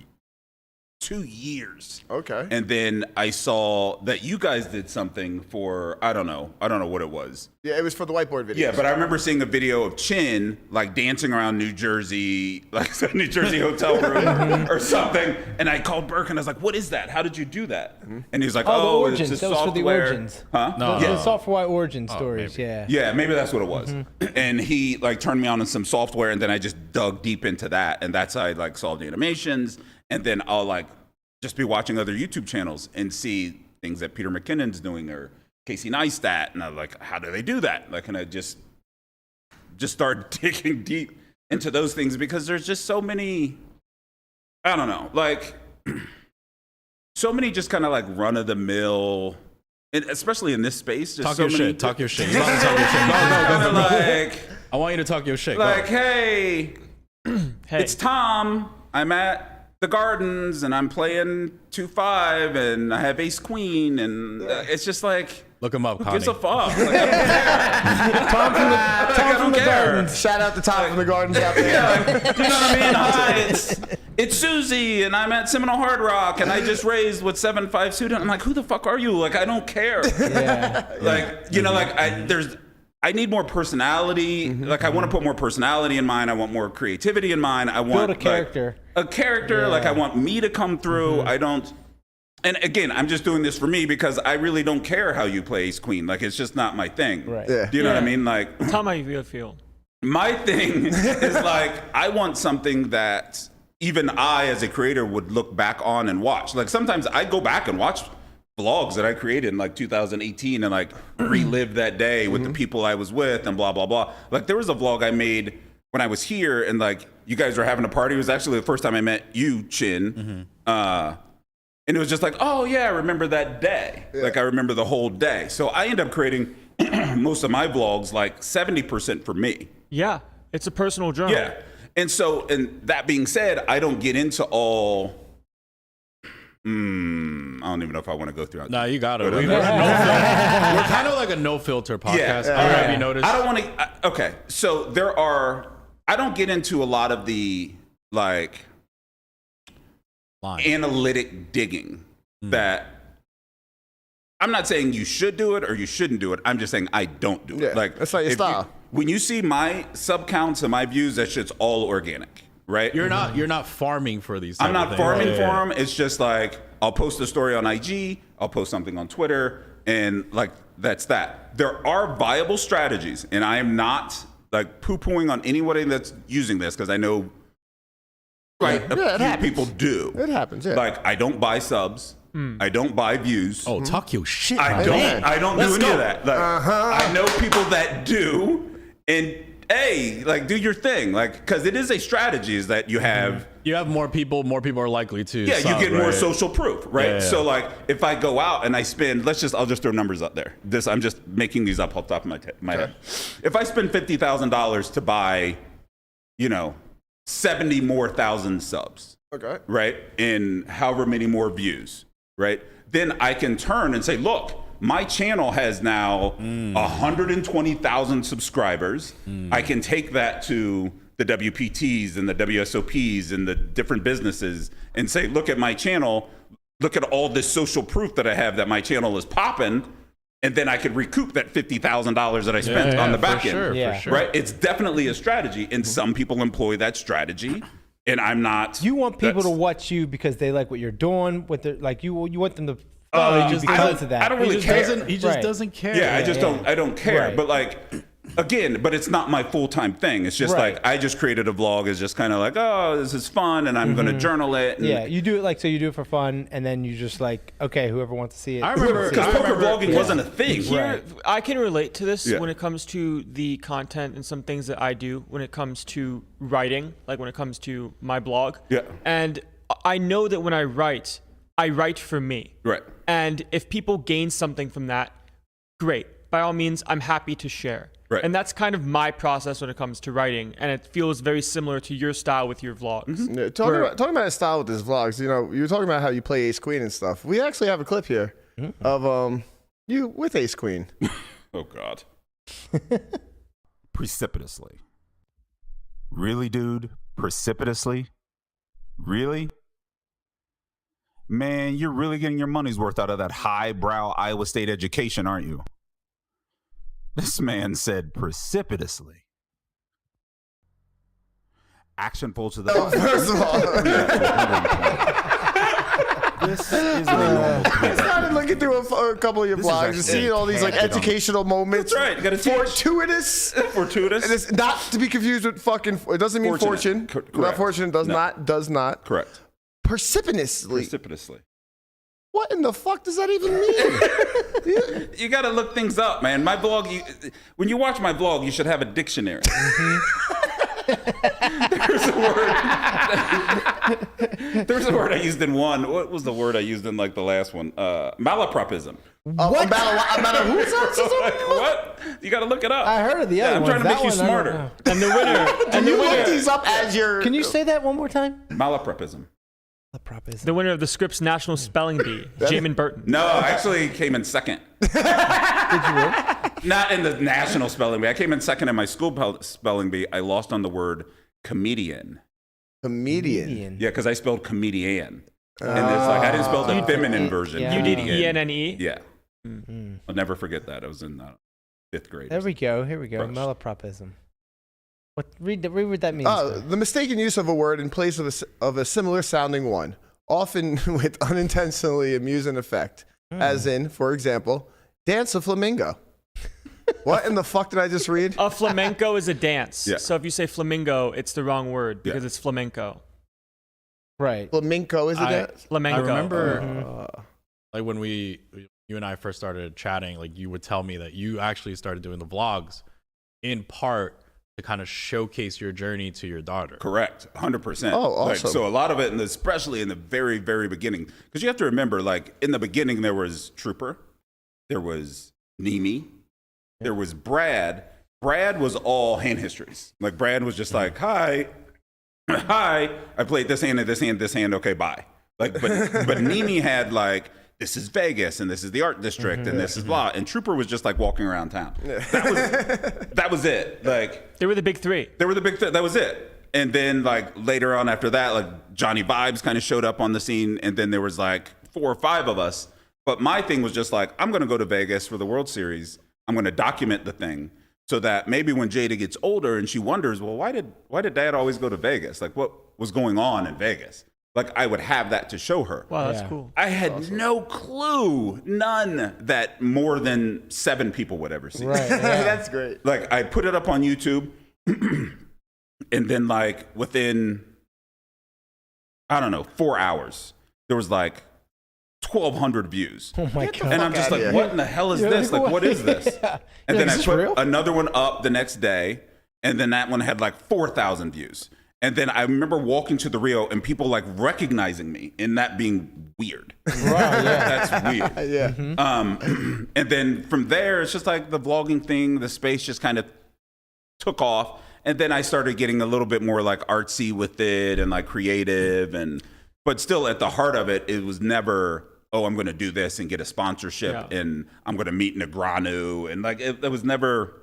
2 years. Okay. And then I saw that you guys did something for, I don't know what it was. Yeah, it was for the whiteboard video. Yeah, but I remember seeing a video of Chin dancing around New Jersey, a New Jersey hotel room or something. And I called Burke and I was like, "What is that? How did you do that?" And he's like, the "Oh, it's origins. just That was for the software." origins. Huh? No. The software origin stories. maybe. Yeah. Yeah, maybe that's what it was. And he turned me on to some software, and then I just dug deep into that, and that's how I solved the animations. And then I'll just be watching other YouTube channels and see things that Peter McKinnon's doing or Casey Neistat, and I'm like, how do they do that? And I just start digging deep into those things because there's just so many. I don't know, so many just kind of run of the mill. And especially in this space, just Talk so your many, shit. Talk your shit. You're allowed to talk your shit. Go. I want you to talk your shit. Go. Hey, it's Tom. I'm at the Gardens, and I'm playing 2-5, and I have Ace Queen, and it's just Look him up, who Connie. gives a fuck? I don't care. Tom from the Gardens. Shout out to Tom from the Gardens out there. Yeah, you know what I mean? Hi, it's Susie, and I'm at Seminole Hard Rock, and I just raised with 7.5 student. I'm like, who the fuck are you? I don't care. Yeah. There's I need more personality. Like I want to put more personality in mine. I want more creativity in mine. I want Build a character. Like, a character. Yeah. Like I want me to come through. I don't. And again, I'm just doing this for me because I really don't care how you play Ace Queen. Like it's just not my thing. Right. Yeah. Do you know what I mean? Like Tell me how you feel. my thing is like I want something that even I as a creator would look back on and watch. Like sometimes I go back and watch vlogs that I created in like 2018 and like relive that day with the people I was with and blah blah blah. Like there was a vlog I made when I was here and like you guys were having a party. It was actually the first time I met you, Chin. And it was just like, oh yeah, I remember that day. Yeah. Like I remember the whole day. So I end up creating most of my vlogs like 70% for me. Yeah, it's a personal journal. Yeah. And so, and that being said, I don't get into all, I don't even know if I want to go through. No, you got it. We're kind of like a no filter podcast. Have you noticed? I don't want to, okay. So I don't get into a lot of the like, analytic digging that I'm not saying you should do it or you shouldn't do it. I'm just saying I don't do it. Like that's not your style. When you see my sub counts and my views, that shit's all organic, right? You're not farming for these. I'm not farming for them. It's just like I'll post a story on IG, I'll post something on Twitter, and like that's that. There are viable strategies, and I am not like poo-pooing on anybody that's using this because I know. Right, a few people do. It happens. Yeah. Like I don't buy subs. I don't buy views. Oh, talk your shit. I don't do any of that. Like, I know people that do, and hey, like do your thing. Like because it is a strategy. Is that you have more people are likely to. Yeah, you get more social proof, right? Yeah. So like if I go out and I spend, I'll just throw numbers up there. I'm just making these up off the top of my head. If I spend $50,000 to buy, 70 more thousand subs, okay, right, and however many more views, right, then I can turn and say, look, my channel has now 120,000 subscribers. I can take that to the WPTs and the WSOPs and the different businesses and say, look at my channel, look at all this social proof that I have that my channel is popping. And then I could recoup that $50,000 that I spent on the back end. For sure. Right? It's definitely a strategy, and some people employ that strategy. And I'm not. You want people to watch you because they like what you're doing. You want them to follow you because of that. I don't really care. He just doesn't care. Yeah, I just don't. I don't care. Right. But like. Again, but it's not my full-time thing. It's just like I just created a vlog. It's just kind of like, oh, this is fun, and I'm going to journal it. And you do it like so. You do it for fun, and then you just like, okay, whoever wants to see it. I remember because poker vlogging wasn't a thing. Here, I can relate to this when it comes to the content and some things that I do when it comes to writing, like when it comes to my blog. Yeah, and I know that when I write for me. Right. And if people gain something from that, great. By all means, I'm happy to share. Right. And that's kind of my process when it comes to writing, and it feels very similar to your style with your vlogs. Yeah, talking about his style with his vlogs, you were talking about how you play Ace Queen and stuff. We actually have a clip here of you with Ace Queen. Oh God. Precipitously. Really, dude? Precipitously? Really? Man, you're really getting your money's worth out of that highbrow Iowa State education, aren't you? This man said precipitously. Action full to the first of all. This is I started looking through a couple of your vlogs and seeing all these like educational moments. That's right. You gotta fortuitous. Fortuitous. And it's not to be confused with fucking. It doesn't mean fortune. Not fortune. Does not. Correct. Precipitously. Precipitously. What in the fuck does that even mean? You got to look things up, man. My vlog, when you watch my vlog, you should have a dictionary. There's a word I used in one. What was the word I used in like the last one? Malapropism. What? What? You got to look it up. I heard of the other I'm ones. trying to make you smarter. And the winner. Can you look these up as your? Can you say that one more time? Malapropism. The winner of the Scripps National Spelling Bee, Jaman Burton. No, I actually came in second. Did you win? Not in the national spelling bee. I came in second in my school spelling bee. I lost on the word comedian. Comedian. Yeah, because I spelled comedian. And it's like, I didn't spell the feminine version. You did E-N-N-E? Yeah. I'll never forget that. I was in that. fifth graders. There we go. Here we go. Brush. Malapropism. Read what that means. The mistaken use of a word in place of a similar sounding one, often with unintentionally amusing effect. As in, for example, dance a flamingo. What in the fuck did I just read? A flamenco is a dance. Yeah. So if you say flamingo, it's the wrong word because it's flamenco. Right. Flamenco is a dance? Flamenco. I remember like when you and I first started chatting, like you would tell me that you actually started doing the vlogs in part to kind of showcase your journey to your daughter. Correct, 100%. Oh, awesome. So a lot of it, and especially in the very, very beginning, because you have to remember, like in the beginning, there was Trooper, there was Nimi, there was Brad. Brad was all hand histories. Like Brad was just like, hi, I played this hand and this hand, this hand. Okay, bye. Like, but Nimi had like, this is Vegas and this is the art district and this is blah. And Trooper was just like walking around town. That was it. Like they were the big three. That was it. And then like later on after that, like Johnny Vibes kind of showed up on the scene. And then there was like 4 or 5 of us. But my thing was just like, I'm going to go to Vegas for the World Series. I'm going to document the thing so that maybe when Jada gets older and she wonders, well, why did Dad always go to Vegas? Like what was going on in Vegas? Like I would have that to show her. Wow, that's cool. I had no clue, none, that more than 7 people would ever see. Right. Yeah. That's great. Like I put it up on YouTube, and then like within, I don't know, 4 hours, there was like 1,200 views. Oh my God. And I'm just like, what in the hell is this? Like, what is this? Yeah. And then I is this put real? another one up the next day, and then that one had like 4,000 views. And then I remember walking to the Rio and people like recognizing me and that being weird. Right, yeah. That's weird. Yeah. And then from there, it's just like the vlogging thing, the space just kind of took off. And then I started getting a little bit more like artsy with it and like creative. But still at the heart of it, it was never, oh, I'm going to do this and get a sponsorship and I'm going to meet Negranu. And like, it was never...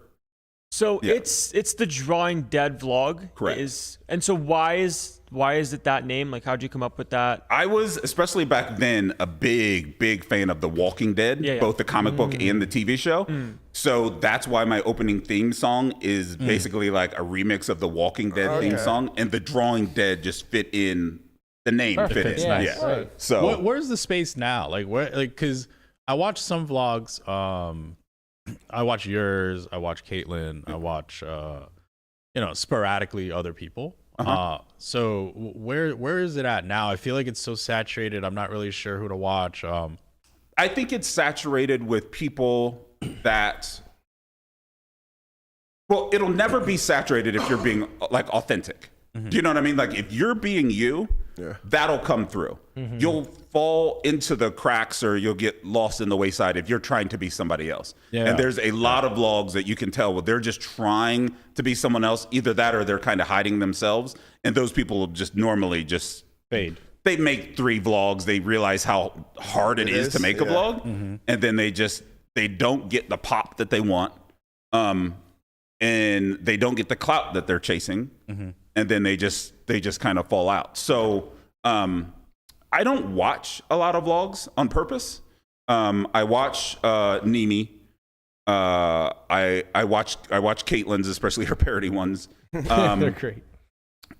So it's the Drawing Dead vlog. Correct. And so why is it that name? Like how'd you come up with that? I was, especially back then, a big fan of The Walking Dead, both the comic book and the TV show. So that's why my opening theme song is basically like a remix of the Walking Dead theme song, and the Drawing Dead just fit in the name. Perfect. Fit in. Nice. Yeah. Right. So Where's the space now? Like where? Like because I watch some vlogs. I watch yours. I watch Caitlin. I watch, sporadically other people. So where is it at now? I feel like it's so saturated. I'm not really sure who to watch. I think it's saturated with people that. Well, it'll never be saturated if you're being like authentic. Do you know what I mean? Like if you're being you, that'll come through. You'll fall into the cracks or you'll get lost in the wayside if you're trying to be somebody else. And there's a lot of vlogs that you can tell well, they're just trying to be someone else. Either that or they're kind of hiding themselves. And those people will just normally just fade. They make 3 vlogs. They realize how hard it is to make a vlog. And then they don't get the pop that they want. And they don't get the clout that they're chasing. And then they just kind of fall out. So I don't watch a lot of vlogs on purpose. I watch Nimi. I watch Caitlin's, especially her parody ones. They're great.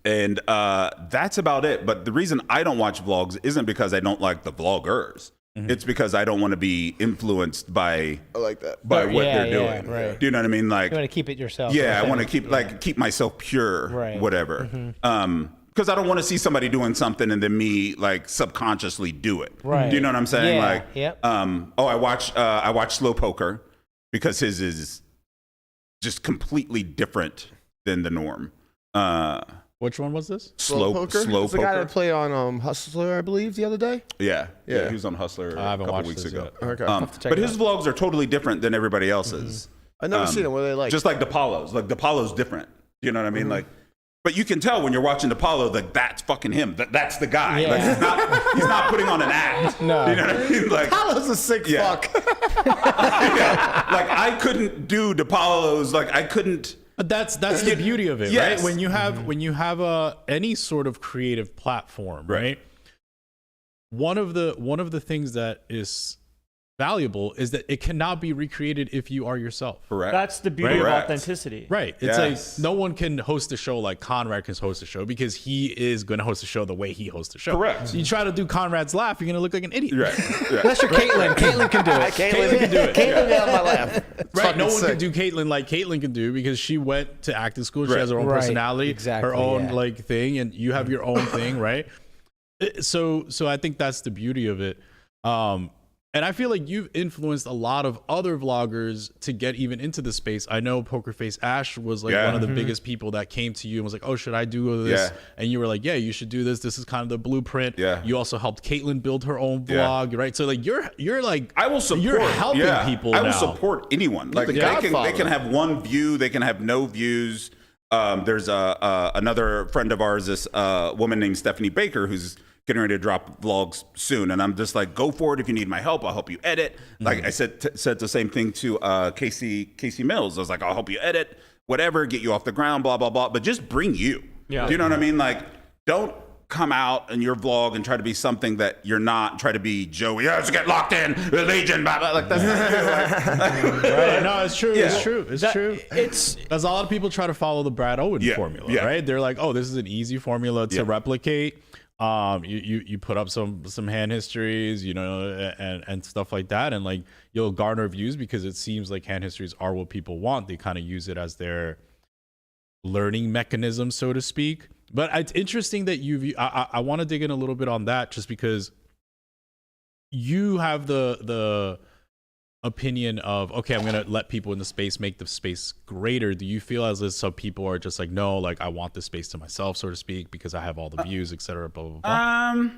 And that's about it. But the reason I don't watch vlogs isn't because I don't like the vloggers. It's because I don't want to be influenced by what they're doing. Right. Do you know what I mean? Like You want to keep it yourself. yeah, I want to keep myself pure, whatever. Because I don't want to see somebody doing something and then me like subconsciously do it. Right. Do you know what I'm saying? Yeah. Like, I watch Slow Poker because his is just completely different than the norm. Which one was this? Slow Poker? Slow It's the Poker. guy that played on Hustler, I believe, the other day. Yeah, Yeah. he was on Hustler I a haven't couple watched weeks this ago. yet. Okay. But his vlogs are totally different than everybody else's. I've never seen them. What are they like? Just like Depaulo's. Like Depaulo's different. You know what I mean? Like, but you can tell when you're watching Depaulo, like that's fucking him. That's the guy. Yeah. Like he's not putting on an act. No. You know what I mean? Like Apollo's a sick fuck. yeah. Like I couldn't do Depaulo's. Like I couldn't. But that's the beauty of it, Yes. right? When you have any sort of creative platform, right? One of the things that is valuable is that it cannot be recreated if you are yourself. Correct. That's the beauty of Correct. authenticity. Right. It's like no one can host a show like Conrad can host a show because he is going to host a show the way he hosts a show. Correct. So you try to do Conrad's laugh, you're going to look like an idiot. Right. Unless you're Caitlyn. Caitlyn can do it. Caitlyn can do it. Caitlyn got my laugh. Right. No one can do Caitlyn like Caitlyn can do because she went to acting school. She has her own Right. personality, Exactly, her own yeah. like thing, and you have your own thing, right? So I think that's the beauty of it. And I feel like you've influenced a lot of other vloggers to get even into the space. I know Pokerface Ash was like one of the biggest people that came to you and was like, oh, should I do this? Yeah. And you were like, yeah, you should do this. This is kind of the blueprint. Yeah. You also helped Caitlyn build her own vlog, right? So like you're like, I will support. You're helping people I will now. support anyone. Like the they Godfather. can have one view. They can have no views. There's another friend of ours, this woman named Stephanie Baker, who's getting ready to drop vlogs soon, and I'm just like, go for it. If you need my help, I'll help you edit. Like I said the same thing to Casey Mills. I was like, I'll help you edit, whatever, get you off the ground, blah blah blah. But just bring you. Yeah. Do you know what I mean? Like, don't come out in your vlog and try to be something that you're not. Try to be Joey. Let's get locked in, Legion, blah blah. Like that's not you. Like, Right. No, it's true. Yeah. It's true. It's true. It's That's a lot of people try to follow the Brad Owen formula, right? They're like, oh, this is an easy formula to replicate. You put up some hand histories, you know, and stuff like that, and like you'll garner views because it seems like hand histories are what people want. They kind of use it as their learning mechanism, so to speak. But it's interesting that I want to dig in a little bit on that, just because you have the opinion of, okay, I'm gonna let people in the space make the space greater. Do you feel as if some people are just like, no, like I want this space to myself, so to speak, because I have all the views, etc. Blah blah blah.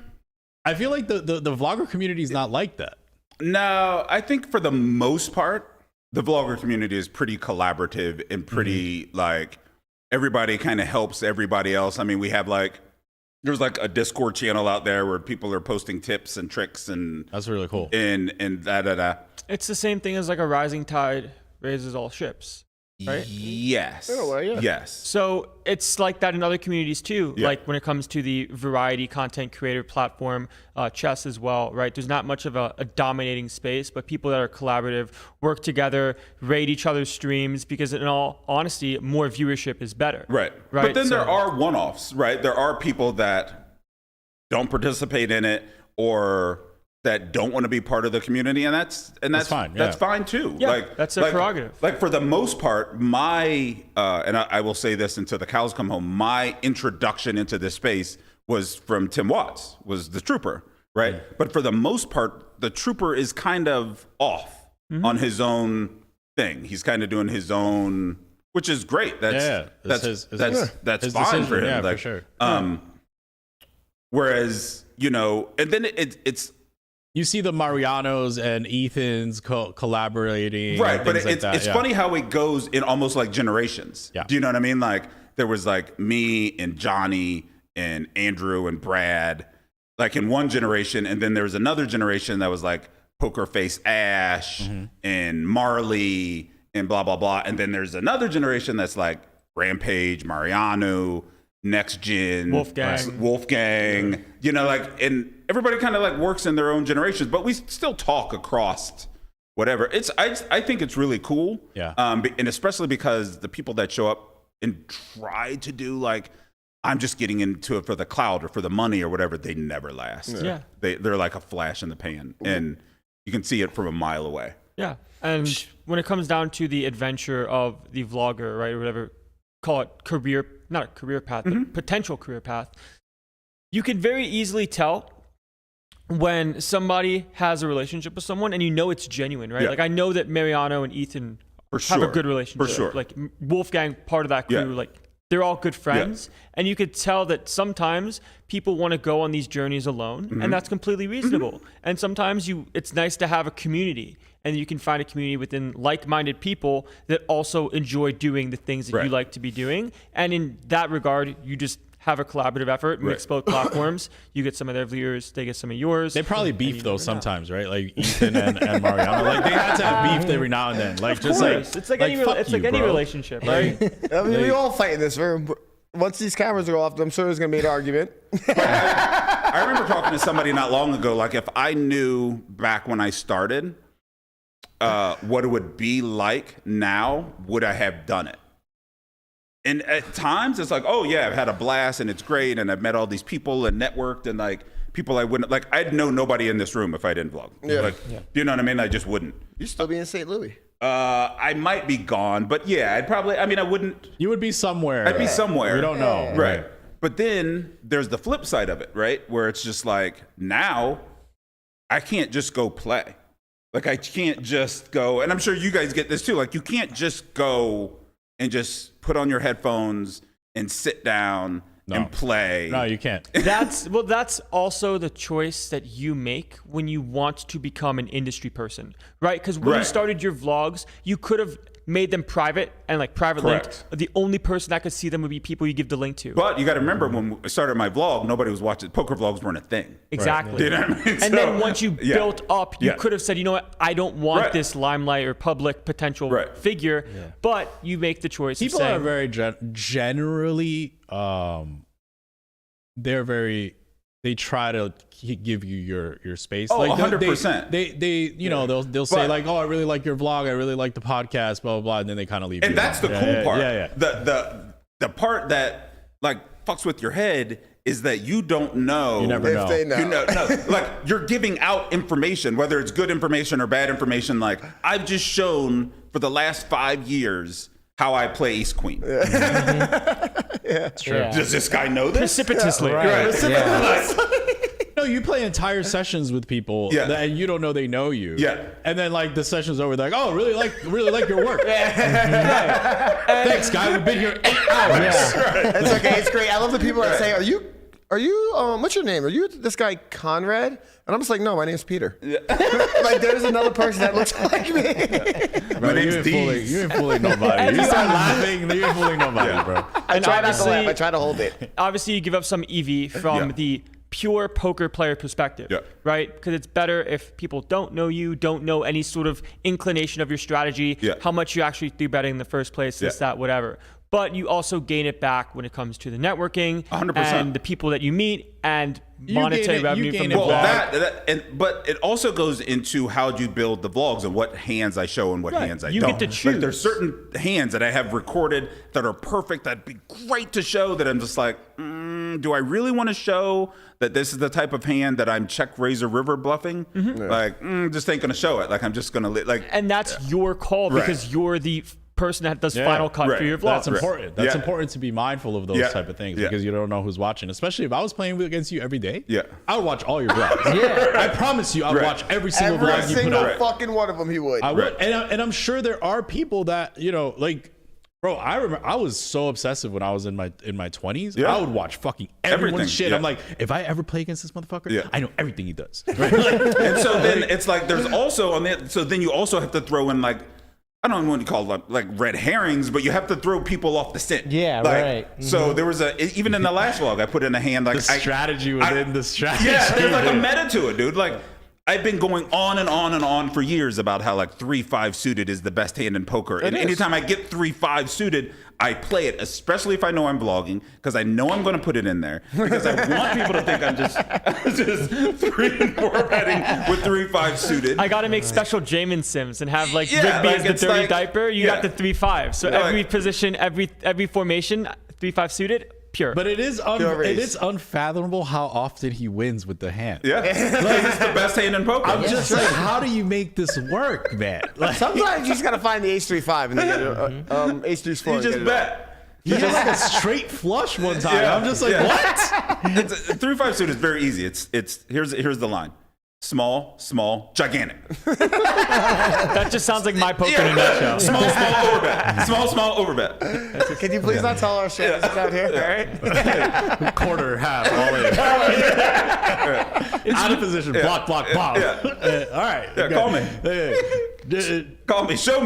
I feel like the vlogger community is not like that. No, I think for the most part, the vlogger community is pretty collaborative and pretty like everybody kind of helps everybody else. I mean, we have like there's like a Discord channel out there where people are posting tips and tricks and that's really cool. And da. It's the same thing as like a rising tide raises all ships, right? Yes. Oh, well, yeah. Yes. So it's like that in other communities too. Yeah. Like when it comes to the variety content creator platform, chess as well, right? There's not much of a dominating space, but people that are collaborative work together, raid each other's streams, because in all honesty, more viewership is better. Right. But then there are one-offs, right? There are people that don't participate in it or that don't want to be part of the community, and that's fine. That's fine too. Yeah, like that's their prerogative. Like for the most part, my and I will say this until the cows come home. My introduction into this space was from Tim Watts, was the Trooper, right? Mm. But for the most part, the Trooper is kind of off on his own thing. He's kind of doing his own, which is great. That's his fine decision. for him. Yeah, like, for sure. Whereas, you know, and then it's. You see the Marianos and Ethans collaborating. Right, but it's yeah. funny how it goes in almost like generations. Yeah. Do you know what I mean? Like there was like me and Johnny and Andrew and Brad, like in one generation, and then there was another generation that was like Pokerface Ash and Marley and blah blah blah, and then there's another generation that's like Rampage, Mariano, Next Gen, Wolfgang, you know, like, and everybody kind of like works in their own generations, but we still talk across whatever. I think it's really cool. Yeah. And especially because the people that show up and try to do like, I'm just getting into it for the clout or for the money or whatever, they never last. Yeah. They're like a flash in the pan, and you can see it from a mile away. Yeah. And when it comes down to the adventure of the vlogger, right, or whatever, call it career, not a career path, but potential career path, you can very easily tell when somebody has a relationship with someone and you know it's genuine, right? Yeah. Like I know that Mariano and Ethan have a good relationship. For sure. Like Wolfgang, part of that crew, like they're all good friends. And you could tell that sometimes people want to go on these journeys alone, and that's completely reasonable. And sometimes it's nice to have a community, and you can find a community within like-minded people that also enjoy doing the things that you like to be doing. And in that regard, you just have a collaborative effort, mix both platforms. You get some of their viewers, they get some of yours. They probably beef though sometimes, right? Like Ethan and Mariano, like they had to have beef every now and then. Like just like it's like any relationship, right? I mean, we all fight in this room. Once these cameras are off, I'm sure there's gonna be an argument. I remember talking to somebody not long ago. Like if I knew back when I started what it would be like now, would I have done it? And at times it's like, oh yeah, I've had a blast and it's great and I've met all these people and networked and like people I wouldn't like. I'd know nobody in this room if I didn't vlog. You know what I mean? I just wouldn't. You'd still be in St. Louis. I might be gone, but yeah, I'd probably. I mean, I wouldn't. You would be somewhere. I'd be somewhere. We don't know. Right. But then there's the flip side of it, right? Where it's just like now, I can't just go play. Like I can't just go, and I'm sure you guys get this too. Like you can't just go and just put on your headphones and sit down and play. No, you can't. That's also the choice that you make when you want to become an industry person, right? Because when you started your vlogs, you could have made them private and like private linked. The only person that could see them would be people you give the link to. But you got to remember, when I started my vlog, nobody was watching. Poker vlogs weren't a thing. Exactly. You know what I mean? And then once you built up, you could have said, you know what, I don't want this limelight or public potential figure. But you make the choice. People of saying, are very generally, they try to give you your space. Oh, like 100%. They you know, they'll say like, oh, I really like your vlog, I really like the podcast, blah blah blah, and then they kind of leave. And that's the cool part. Yeah. The part that like fucks with your head is that you don't know. You never know. They know. You know, no, like you're giving out information, whether it's good information or bad information. Like I've just shown for the last 5 years how I play Ace Queen. That's true. Does this guy know this? Precipitously. No, you play entire sessions with people that you don't know they know you. Yeah. And then like the session's over, they're like, oh, really like your work. Thanks, guy. We've been here 8 hours. It's okay. It's great. I love the people that say, are you, what's your name? Are you this guy Conrad? And I'm just like, no, my name's Peter. Like, there's another person that looks like me. Bro, My name's Deez. You ain't fooling nobody. You start laughing, you ain't fooling nobody, bro. I try not to laugh. I try to hold it. Obviously, you give up some EV from the pure poker player perspective, right? Because it's better if people don't know you, don't know any sort of inclination of your strategy, how much you actually do betting in the first place, this, that, whatever. But you also gain it back when it comes to the networking 100%. and the people that you meet and monetary revenue from the well, vlog. but it also goes into how do you build the vlogs and what hands I show and what hands I you don't. get to choose. Like, there's certain hands that I have recorded that are perfect, that'd be great to show, that I'm just like, do I really want to show that this is the type of hand that I'm check razor river bluffing? Like, just ain't gonna show it. Like, I'm just gonna like. And that's your call because you're the person that does final cut for your vlog. That's important. That's important to be mindful of those type of things because you don't know who's watching. Especially if I was playing against you every day, I would watch all your vlogs. I promise you, I would watch every single vlog you put out. Every single fucking one of them he would. I would. And I'm sure there are people that, you know, like, bro, I remember I was so obsessive when I was in my 20s. I would watch fucking everyone's shit. I'm like, if I ever play against this motherfucker, I know everything he does. Right? And so then it's like there's also on the so then you also have to throw in like, I don't know what you call them, like red herrings, but you have to throw people off the scent. Yeah, like, right. So there was even in the last vlog, I put in a hand like the strategy within the strategy. Yeah, there's like a meta to it, dude. Like I've been going on and on and on for years about how like 3-5 suited is the best hand in poker. And anytime I get 3-5 suited, I play it, especially if I know I'm vlogging, because I know I'm going to put it in there. Because I want people to think I'm just 3 and 4 betting with 3-5 suited. I got to make special Jaman sims and have like Rigby as the dirty diaper. You got the 3-5. So every position, every formation, 3-5 suited. Pure. But it is unfathomable how often he wins with the hand. Yeah, like, it's the best hand in poker. I'm just like, how do you make this work, man? Like, sometimes you just gotta find the ace-3-5 and then get ace-3-4. You just bet. He had like a straight flush one time. I'm just like, what? 3-5 suit is very easy. It's here's the line. Small, small, gigantic. That just sounds like my poker in a nutshell. Small, small, overbet. Small, small, overbet. Can you please not tell our shit out here? All right. Quarter, half, all in. Out of position. Block, block, block. All right. Yeah, call me. Call me. Show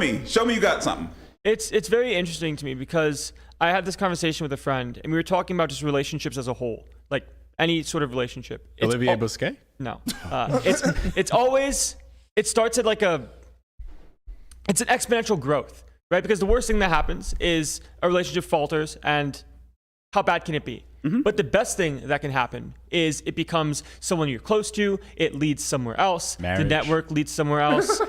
me you got something. It's very interesting to me because I had this conversation with a friend and we were talking about just relationships as a whole, like any sort of relationship. Olivier Bousquet? No. It's always, it starts at like it's an exponential growth, right? Because the worst thing that happens is a relationship falters and how bad can it be? But the best thing that can happen is it becomes someone you're close to, it leads somewhere else, Marriage. the network leads somewhere else.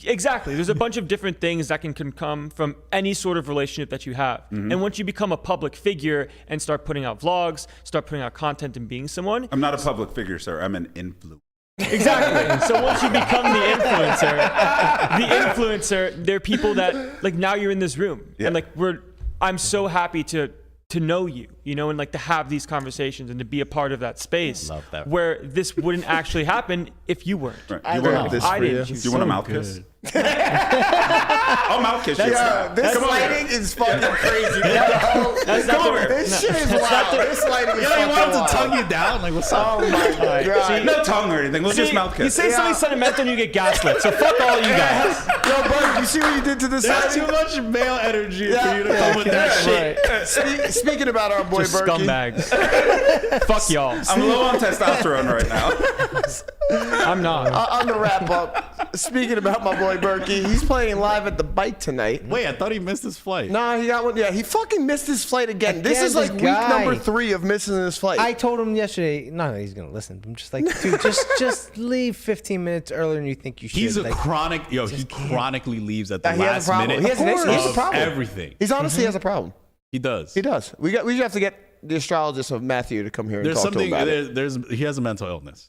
Exactly. There's a bunch of different things that can come from any sort of relationship that you have. And once you become a public figure and start putting out vlogs, start putting out content and being someone. I'm not a public figure, sir. I'm an influencer. Exactly. So once you become the influencer, there are people that like now you're in this room and like I'm so happy to know you, you know, and like to have these conversations and to be a part of that space. Love that. Where this wouldn't actually happen if you weren't. Right. I You want love this I for you. didn't. Do you want a mouth kiss? I'll mouth kiss you. This Come over lighting here. is fucking crazy. That's not the- This shit is wild. This lighting is You fucking want him to wild. tongue you down? Like, what's up? Oh my god. No tongue or anything. Let's just mouth You kiss. say something sentimental and you get gaslit. So fuck all you guys. Yo, bud, you see what you did to this There's lighting? too much male energy Yeah. for you to come with that shit. Speaking about our boy Just Berkey. scumbags. Fuck y'all. I'm low on testosterone right now. I'm not. On the wrap up, speaking about my boy Berkey, he's playing live at the Bike tonight. Wait, I thought he missed his flight. Nah, he got one. Yeah, he fucking missed his flight again. This Again, is like this week guy. number 3 of missing his flight. I told him yesterday. No, he's gonna listen. I'm just like, dude, just leave 15 minutes earlier than you think you should. He's a like, chronic. Yo, he chronically leaves at the he has a last problem. minute. He has an issue. He has a of problem. Everything. He's honestly has a problem. He does. He does. We just have to get the astrologist of Matthew to come here and There's talk to him something. about it. He has a mental illness.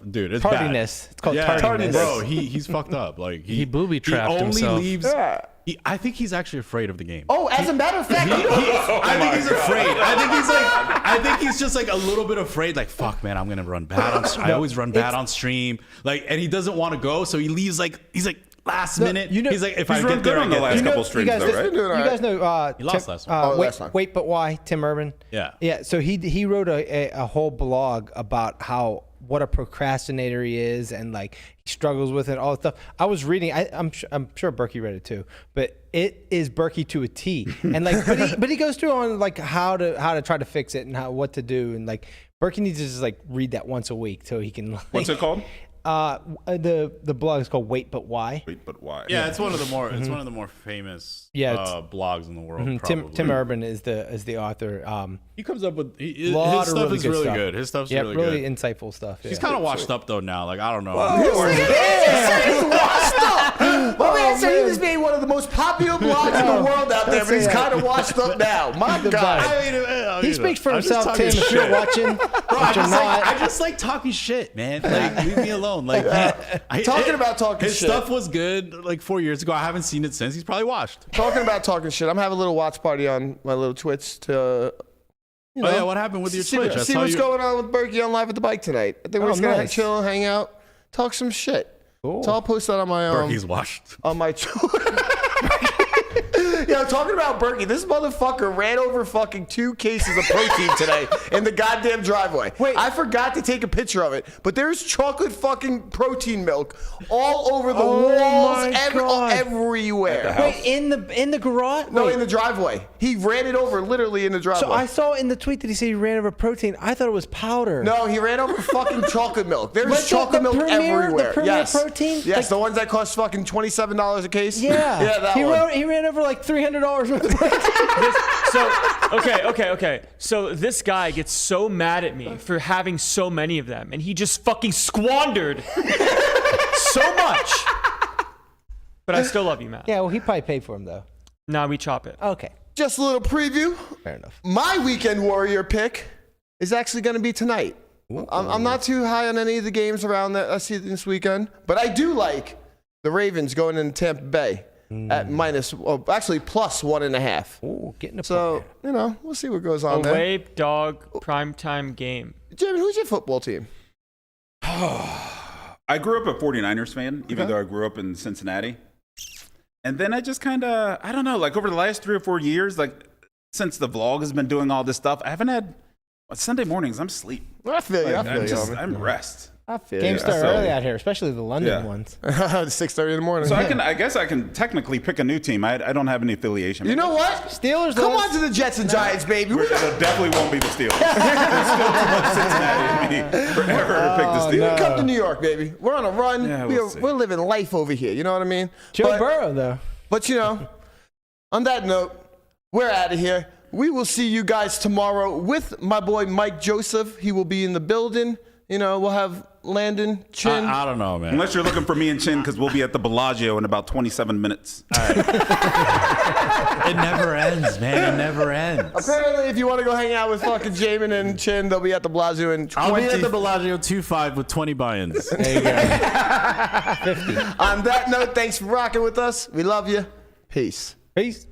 Dude, it's tardiness. bad. It's called Yeah, tardiness. bro. He's fucked up. Like He booby-trapped He only himself. leaves. Yeah. I think he's actually afraid of the game. Oh, as a matter of fact, I think he's afraid. I think he's just like a little bit afraid. Like, fuck, man, I'm gonna run bad on. I always run bad on stream. Like, and he doesn't want to go, so he leaves. Like, he's like last minute. you know- he's like, if He's I run get there, good I on the get last there. couple streams, though, right? doing all You right. guys know He lost last one. last time. Wait, but why? Tim Urban. Yeah. Yeah. So he wrote a whole blog about what a procrastinator he is and like he struggles with it, all that stuff. I was reading. I'm sure Berkey read it too, but it is Berkey to a T. And like, but he goes through on like how to try to fix it and what to do, and like Berkey needs to just like read that once a week so he can. Like, What's it called? The blog is called Wait But Why. Wait, but why? Yeah, it's one of the more. It's one of the more famous. blogs in the world. Probably. Tim Urban is the author. He comes up with his Lot of stuff really is good really stuff. good. His stuff's Yeah, really really good. insightful stuff. He's yeah. kind of washed up though now. Like I don't know. My man said he just made one of the most popular blogs in the world out there, but he's kind of washed up now. My God. He speaks for himself, Tim. If you're watching, but you're not. I just like talking shit, man. Like leave me alone. Like Talking about talking his shit. stuff was good like 4 years ago. I haven't seen it since. He's probably washed. Talking about talking shit. I'm having a little watch party on my little Twitch to. You know, Oh yeah, what happened with your Twitch? I See saw what's you- going on with Berkey on Live at the Bike tonight. I think we're just gonna nice. chill, hang out, talk some shit. Cool. So I'll post that on my Berkey's washed. on my. Yeah, talking about Berkey, this motherfucker ran over fucking 2 cases of protein today in the goddamn driveway. Wait. I forgot to take a picture of it, but there's chocolate fucking protein milk all over the walls, my God. everywhere. Wait, in the garage? No, Wait, in the driveway. He ran it over literally in the driveway. so I saw in the tweet that he said he ran over protein. I thought it was powder. No, he ran over fucking chocolate milk. There's Like chocolate the milk Premier- everywhere. the Premier yes. protein? Yes, Like- the ones that cost fucking $27 a case. Yeah. Yeah, that he one. He ran over like $300 worth of protein. So okay. So this guy gets so mad at me for having so many of them, and he just fucking squandered so much. But I still love you, Matt. Yeah, well, he probably paid for him though. Nah, we chop it. Okay, Just a little preview. fair enough. My weekend warrior pick is actually going to be tonight. I'm not too high on any of the games around that I see this weekend, but I do like the Ravens going into Tampa Bay at plus 1.5. Ooh, getting a So, you know, we'll see what goes on there. Away dog primetime game. Jimmy, who's your football team? I grew up a 49ers fan, even though I grew up in Cincinnati. And then I just kind of, I don't know, like over the last 3 or 4 years, like since the vlog has been doing all this stuff, I haven't had Sunday mornings. I'm asleep. I feel you. Like, I feel you. I'm rest. I feel Games you. start so- early out here, especially the London Yeah. ones. 6:30 in the morning. So I guess I can technically pick a new team. I don't have any affiliation. You know what? Steelers. Come on to the Jets and Giants, baby. It definitely won't be the Steelers. There's still too much Cincinnati in me for ever to pick the Steelers. Come to New York, baby. We're on a run. Yeah, we'll see. We're living life over here. You know what I mean? Joe Burrow though. But you know, on that note, we're out of here. We will see you guys tomorrow with my boy Mike Joseph. He will be in the building. You know, we'll have Landon, Chin? I don't know, man. Unless you're looking for me and Chin, because we'll be at the Bellagio in about 27 minutes. It never ends, man. It never ends. Apparently, if you want to go hang out with fucking Jaman and Chin, they'll be at the Bellagio in 20. I'll be at the Bellagio 2-5 with 20 buy-ins. There you go. 50. On that note, thanks for rocking with us. We love you. Peace. Peace.